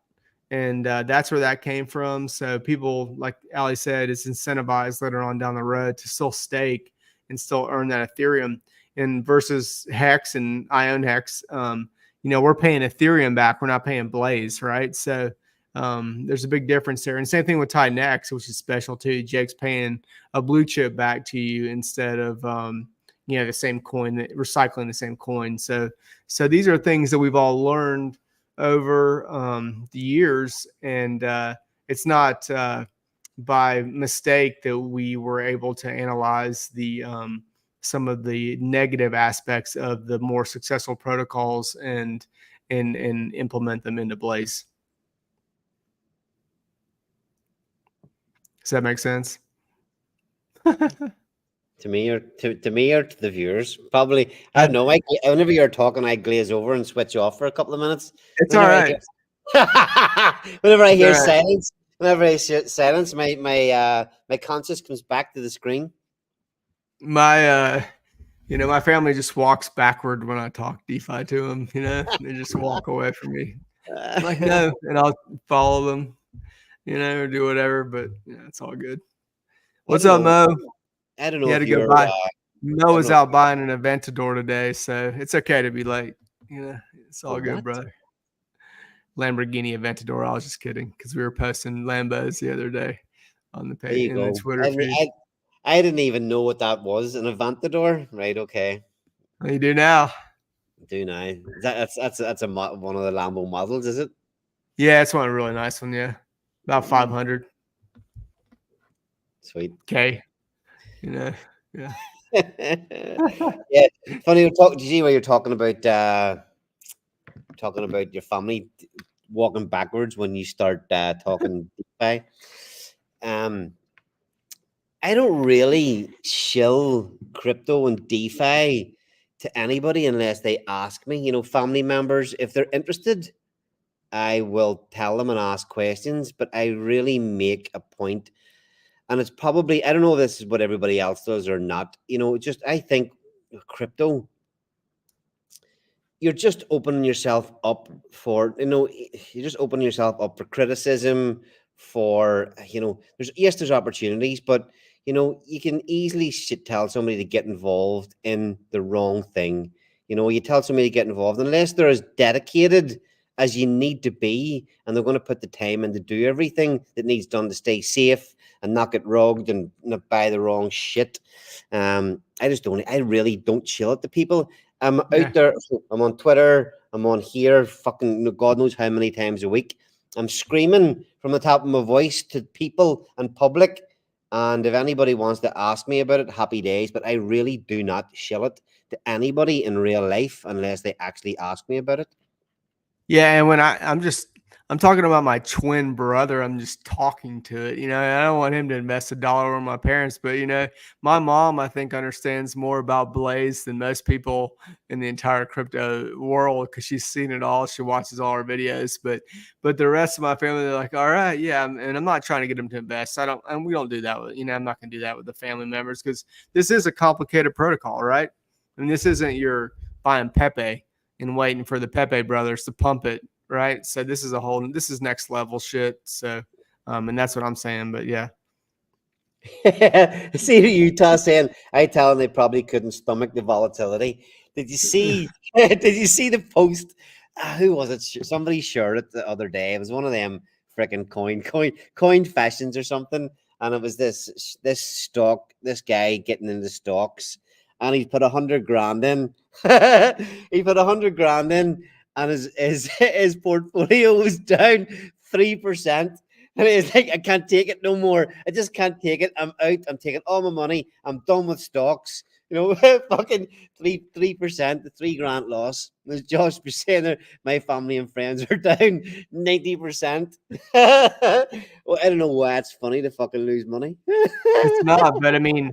And that's where that came from. So people, like Ali said, is incentivized later on down the road to still stake and still earn that Ethereum. And versus Hex, and I own Hex, we're paying Ethereum back. We're not paying Blaze, right? So there's a big difference there. And same thing with Titan X, which is special too. Jake's paying a blue chip back to you instead of the same coin, recycling the same coin. So these are things that we've all learned over the years, and it's not by mistake that we were able to analyze the some of the negative aspects of the more successful protocols and implement them into Blaze. Does that make sense? To me or to me or to the viewers, probably. I don't know. Whenever you're talking, I glaze over and switch off for a couple of minutes. It's all right. Whenever I hear silence, my conscience comes back to the screen. My my family just walks backward when I talk DeFi to them. They just walk away from me. I'm like, no, and I'll follow them, or do whatever. But it's all good. What's up, Mo? I don't know. He had to go buy. Mo was out buying an Aventador today, so it's okay to be late. It's all good, brother. Lamborghini Aventador. I was just kidding because we were posting Lambos the other day on the page in the Twitter feed. I didn't even know what that was. An Aventador, right? Okay. What do you do now? That's one of the Lambo models, is it? Yeah, it's one a really nice one. Yeah, about 500. Sweet. Okay. Yeah. Yeah. Funny. Do you see where you're talking about your family walking backwards when you start talking DeFi? I don't really shill crypto and DeFi to anybody unless they ask me. Family members, if they're interested, I will tell them and ask questions, but I really make a point. And it's probably, I don't know if this is what everybody else does or not. I think crypto, you're just opening yourself up for, criticism, for, there's opportunities, but, you can easily tell somebody to get involved in the wrong thing. You tell somebody to get involved, unless they're as dedicated as you need to be, and they're going to put the time in to do everything that needs done to stay safe and not get rogged and not buy the wrong shit. I really don't chill at the people. I'm out there. I'm on Twitter. I'm on here. Fucking God knows how many times a week. I'm screaming from the top of my voice to people and public. And if anybody wants to ask me about it, happy days. But I really do not shill it to anybody in real life unless they actually ask me about it. Yeah, and when I'm talking about my twin brother, I'm just talking to it. I don't want him to invest $1 on my parents, but my mom, I think, understands more about Blaze than most people in the entire crypto world because she's seen it all. She watches all our videos, but the rest of my family, they're like, all right, yeah, and I'm not trying to get them to invest. We don't do that with, I'm not going to do that with the family members because this is a complicated protocol, right? And this isn't your buying Pepe and waiting for the Pepe brothers to pump it, right? So this is next level shit. So, and that's what I'm saying. But yeah. See Utah saying, I tell them they probably couldn't stomach the volatility. Did you see? Did you see the post? Who was it? Somebody shared it the other day. It was one of them freaking coin fashions or something. And it was this guy getting into stocks. And he put 100 grand in. He put 100 grand in, and his portfolio was down 3%. And he's like, I can't take it no more. I just can't take it. I'm out. I'm taking all my money. I'm done with stocks. You know, fucking 3%, the $3 loss. As Josh was saying there, my family and friends are down 90%. Well, I don't know why it's funny to fucking lose money. It's not, but I mean,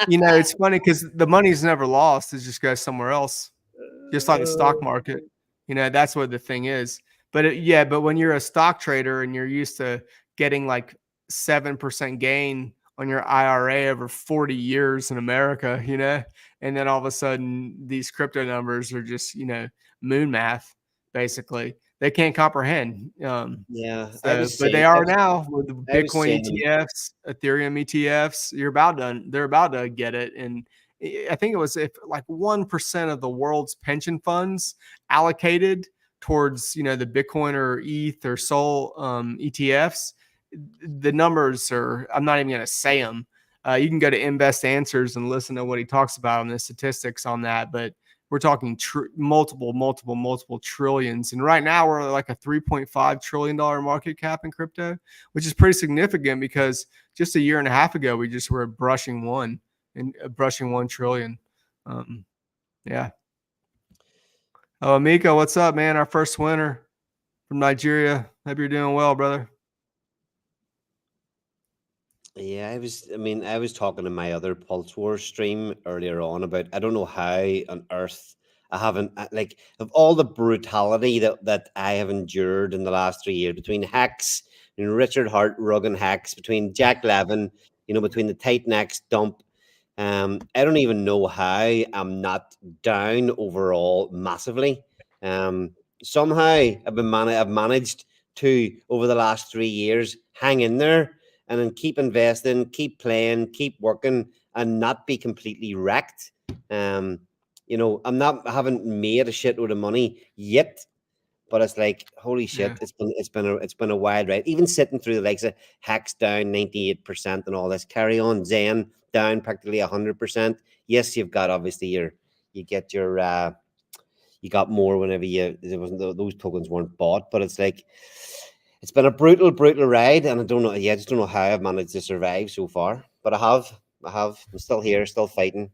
you know, it's funny because the money's never lost. It just goes somewhere else, just like the stock market. You know, that's what the thing is. But yeah, but when you're a stock trader and you're used to getting like 7% gain on your IRA over 40 years in America, you know, and then all of a sudden these crypto numbers are just, you know, moon math, basically. They can't comprehend. Yeah, So, but they are now with the I was Bitcoin saying, ETFs, Ethereum ETFs. They're about to get it. And I think it was if like 1% of the world's pension funds allocated towards, you know, the Bitcoin or ETH or Sol ETFs, the numbers are, I'm not even going to say them. You can go to Invest Answers and listen to what he talks about on the statistics on that. But we're talking multiple trillions. And right now we're like a $3.5 trillion market cap in crypto, which is pretty significant because just a year and a half ago, we just were brushing 1 trillion. Yeah. Oh, Mika, what's up, man? Our first winner from Nigeria. Hope you're doing well, brother. yeah, I was talking to my other Pulse War stream earlier on about, I don't know how on earth I haven't, like, of all the brutality that I have endured in the last 3 years, between hacks, you know, Richard Hart, Ruggan hacks, between Jack Levin, you know, between the Titan X dump, I don't even know how I'm not down overall massively. Somehow I've managed to, over the last 3 years, hang in there and then keep investing, keep playing, keep working, and not be completely wrecked. You know, I haven't made a shitload of money yet, but it's like, holy shit, Yeah. it's been a wild ride. Even sitting through the likes of Hacks down 98% and all this, carry on, Zen down practically 100%. Yes, you've got obviously you got more whenever those tokens weren't bought, but it's like, it's been a brutal ride, and I don't know. Yeah, I just don't know how I've managed to survive so far, but I have. I'm still here, still fighting.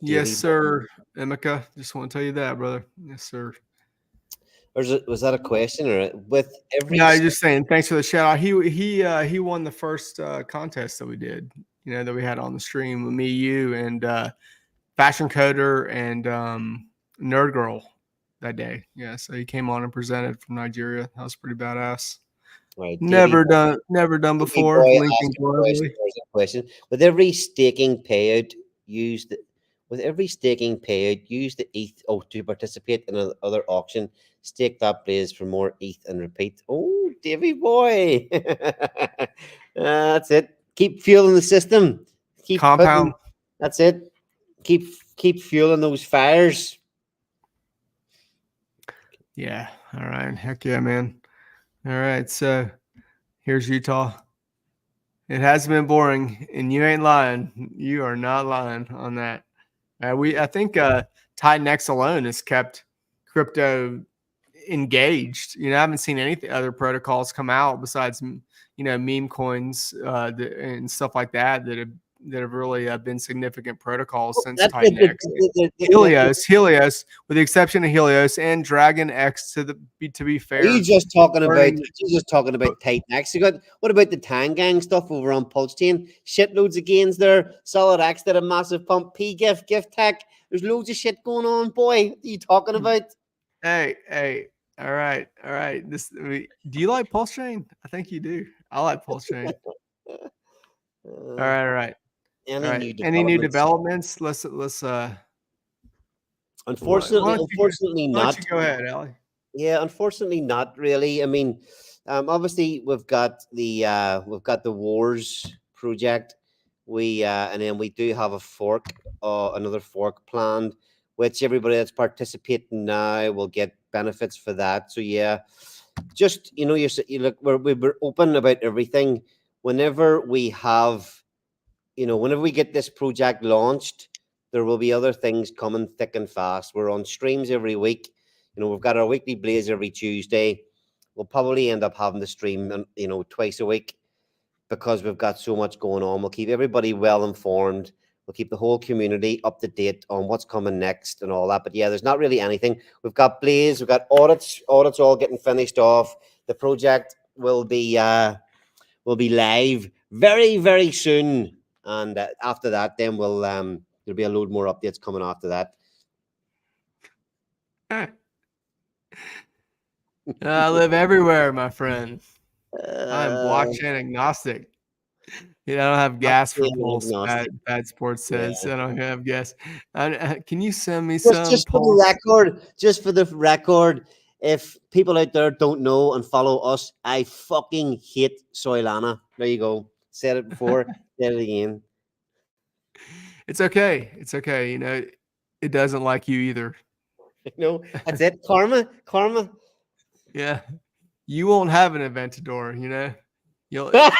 Yes, Davey, sir. Emeka, just want to tell you that, brother. Yes, sir. was that a question or with every? No, I'm just saying. Thanks for the shout out. He won the first contest that we did. You know, that we had on the stream with me, you, and Fashion Coder and Nerd Girl that day. Yeah, so he came on and presented from Nigeria. That was pretty badass. Right, Never done Davey before. boy, Linking ask a question. globally. There's a question. With every staking payout used, with every staking payout, use the ETH to participate in another auction. Stake that Blaze for more ETH and repeat. Oh, Davey boy, that's it. Keep fueling the system. Keep Compound. putting. That's it. Keep fueling those fires. Yeah. All right. Heck yeah, man. All right. So here's Utah. It has been boring, and you ain't lying. You are not lying on that. I think Titan X alone has kept crypto engaged. You know, I haven't seen any other protocols come out besides, you know, meme coins and stuff like that that have really been significant protocols since That's Titan X. Helios, with the exception of Helios and Dragon X. To be fair, Are you just talking about Titan X? You got, what about the Tangang stuff over on Pulse Chain? Shitloads of gains there. Solid X did a massive pump. Gift tech. There's loads of shit going on, boy. What are you talking about? Hey. All right. Do you like Pulse Chain? I think you do. I like Pulse Chain. All right. Any new developments? Let's Unfortunately why don't not. you go ahead, Ali? Yeah, unfortunately not really. I mean, obviously we've got the Wars project. And then we do have another fork planned, which everybody that's participating now will get benefits for that. So yeah, just, you know, you look, we're open about everything. Whenever we get this project launched, there will be other things coming thick and fast. We're on streams every week. You know, we've got our weekly Blaze every Tuesday. We'll probably end up having the stream, you know, twice a week. because we've got so much going on. We'll keep everybody well informed. We'll keep the whole community up to date on what's coming next and all that. But yeah, there's not really anything. We've got Blaze, we've got audits all getting finished off. The project will be live very, very soon. And after that, then we'll there'll be a load more updates coming after that. I live everywhere, my friend. I'm Uh, blockchain agnostic. I don't have gas for blockchain Pulse. agnostic. Bad Sports says Yeah. I don't have gas. Can you send me Just, some, just for Paul? the record, if people out there don't know and follow us, I fucking hate Solana. There you go. Said it before, said it again. It's okay. It's okay. It doesn't like you either. No, that's it. Karma. Yeah. You won't have an Aventador, You'll have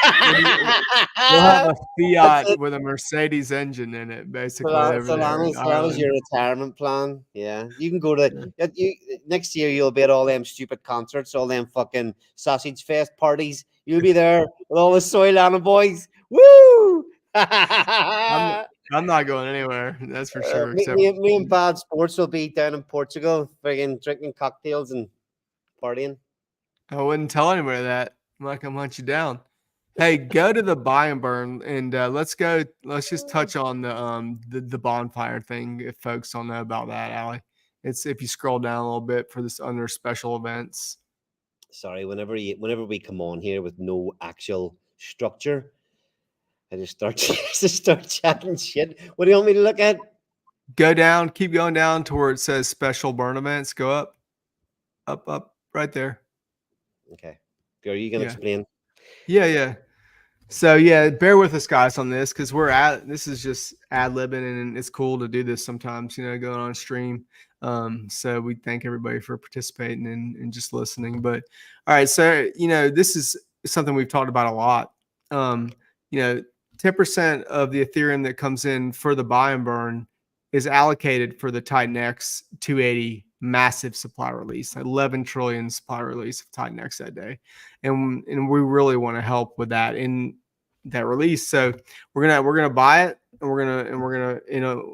a Fiat with a Mercedes engine in it, basically. Over there in Solana's Ireland. your retirement plan. Yeah, you can go to next year. You'll be at all them stupid concerts, all them fucking sausage fest parties. You'll be there with all the Solana boys. Woo! I'm not going anywhere. That's for sure. Me and Bad Sports will be down in Portugal, friggin' drinking cocktails and partying. I wouldn't tell anybody that. I might come hunt you down. Hey, go to the buy and burn, and let's just touch on the bonfire thing if folks don't know about that, Allie. It's if you scroll down a little bit for this under special events. Sorry, whenever we come on here with no actual structure, I just start chatting shit. What do you want me to look at? Go down, keep going down to where it says special burn events. Go up, right there. Okay. Are you gonna explain? Yeah. So yeah, bear with us guys on this because this is just ad-libbing and it's cool to do this sometimes, going on stream. So we thank everybody for participating and just listening. But all right, so this is something we've talked about a lot. 10% of the Ethereum that comes in for the buy and burn is allocated for the Titan X 280 massive supply release, 11 trillion supply release of Titan X that day. And we really want to help with that in that release. So we're gonna buy it and we're gonna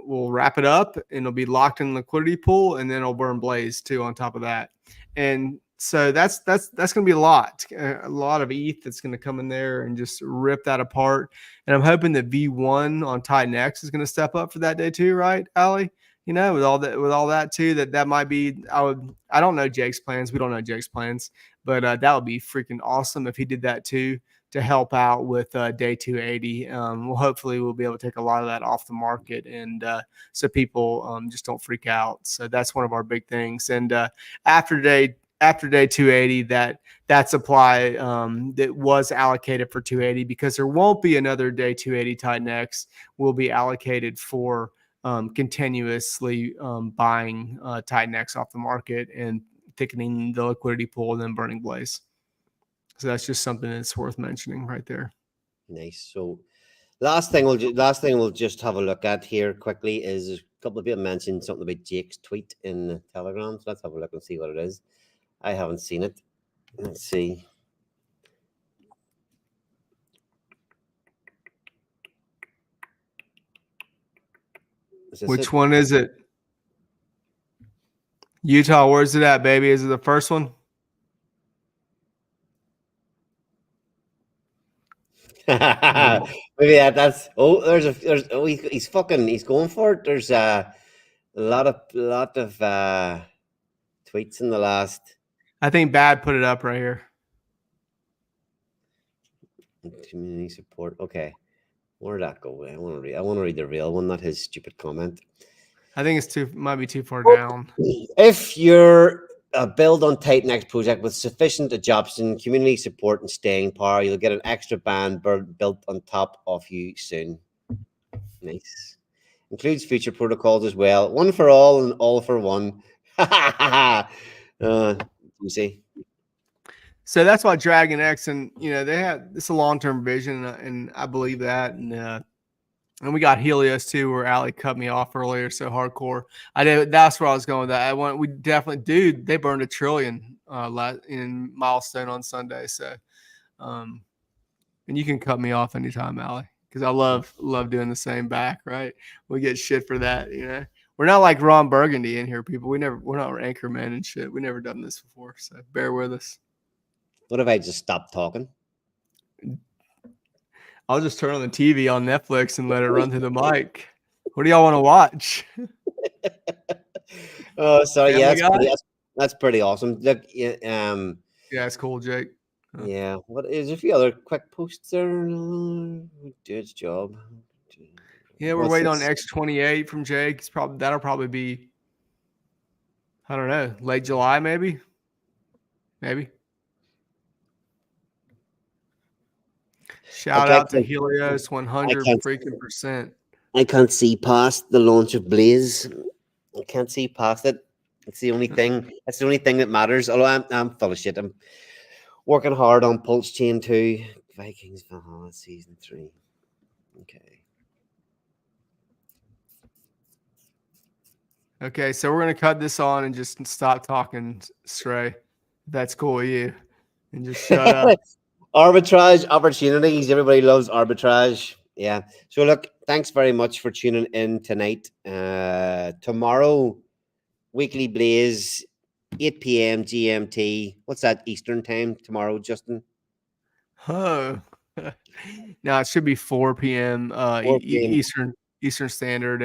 we'll wrap it up and it'll be locked in the liquidity pool and then it'll burn Blaze too on top of that. And so that's gonna be a lot of ETH that's gonna come in there and just rip that apart. And I'm hoping that V1 on Titan X is gonna step up for that day too, right, Allie? With all that too, that might be. I don't know Jake's plans. We don't know Jake's plans, but that would be freaking awesome if he did that too to help out with day 280. Hopefully we'll be able to take a lot of that off the market, and so people just don't freak out. So that's one of our big things. And after day 280, that supply that was allocated for 280, because there won't be another day 280 Titan X, will be allocated for continuously buying Titan X off the market and thickening the liquidity pool and then burning Blaze. So that's just something that's worth mentioning right there. Nice. So last thing we'll just have a look at here quickly is a couple of people mentioned something about Jake's tweet in the Telegram. So let's have a look and see what it is. I haven't seen it. Let's see. Which one is it? Utah, where's it at, baby? Is it the first one? Maybe that's he's going for it. There's a lot of tweets in the last. I think Bad put it up right here. Community support. Okay. Where did that go? I want to read the real one, not his stupid comment. I think might be too far down. If you're a build on Titan X project with sufficient adoption, community support, and staying power, you'll get an extra band built on top of you soon. Nice. Includes future protocols as well. One for all and all for one. You see. So that's why Dragon X, and they have it's a long-term vision, and I believe that, and we got Helios too, where Allie cut me off earlier so hardcore. That's where I was going with that. We definitely, dude, they burned 1 trillion in milestone on Sunday. So And you can cut me off anytime, Allie, because I love doing the same back. Right? We get shit for that. We're not like Ron Burgundy in here, people. We're not anchorman and shit. We never done this before, so bear with us. What if I just stopped talking? I'll just turn on the TV on Netflix and let it run through the mic. What do y'all want to watch? Oh, sorry. Family Yeah, Guy? that's pretty awesome. Look, Yeah, it's cool, Jake. yeah. What is a few other quick posts there? Do its job. Yeah, we're What's waiting on this? X28 from Jake. That'll probably be, I don't know, late July maybe. Shout out to Helios 100 freaking percent. I can't see past the launch of Blaze. I can't see past it. It's the only thing. That's the only thing that matters. Although I'm full of shit. I'm working hard on Pulse Chain 2, Vikings Valhalla Season 3. Okay. Okay, so we're gonna cut this on and just stop talking, Stray. That's cool with you, and just shut up. Arbitrage opportunities. Everybody loves arbitrage. Yeah. So look, thanks very much for tuning in tonight. Tomorrow, Weekly Blaze, 8 p.m. GMT. What's that Eastern time tomorrow, Justin? Oh, no, it should be 4 p.m. 4 p.m. Eastern Standard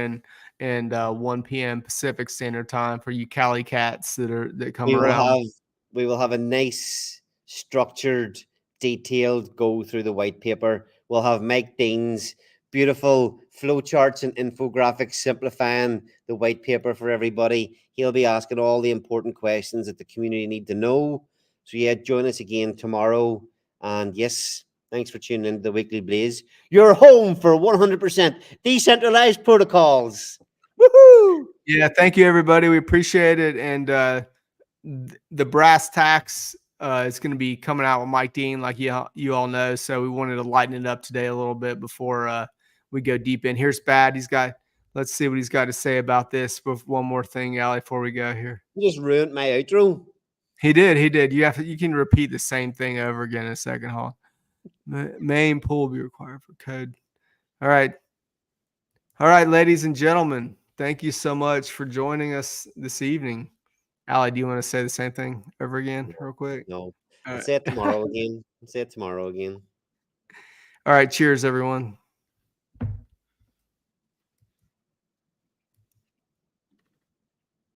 and 1 p.m. Pacific Standard Time for you Cali cats that come around. We will have a nice, structured, detailed go through the white paper. We'll have Mike Dean's beautiful flowcharts and infographics simplifying the white paper for everybody. He'll be asking all the important questions that the community need to know. So yeah, join us again tomorrow. And yes, thanks for tuning in to the Weekly Blaze. You're home for 100% decentralized protocols. Woohoo! Yeah, thank you, everybody. We appreciate it. And the brass tacks is going to be coming out with Mike Dean, like you all know. So we wanted to lighten it up today a little bit before we go deep in. Here's Bad. Let's see what he's got to say about this. But one more thing, Allie, before we go here. You just ruined my outro. He did. You can repeat the same thing over again in a second, Hall. Main pool will be required for code. All right, ladies and gentlemen. Thank you so much for joining us this evening. Allie, do you want to say the same thing over again real quick? No. I'll say it tomorrow again. All right. Cheers, everyone.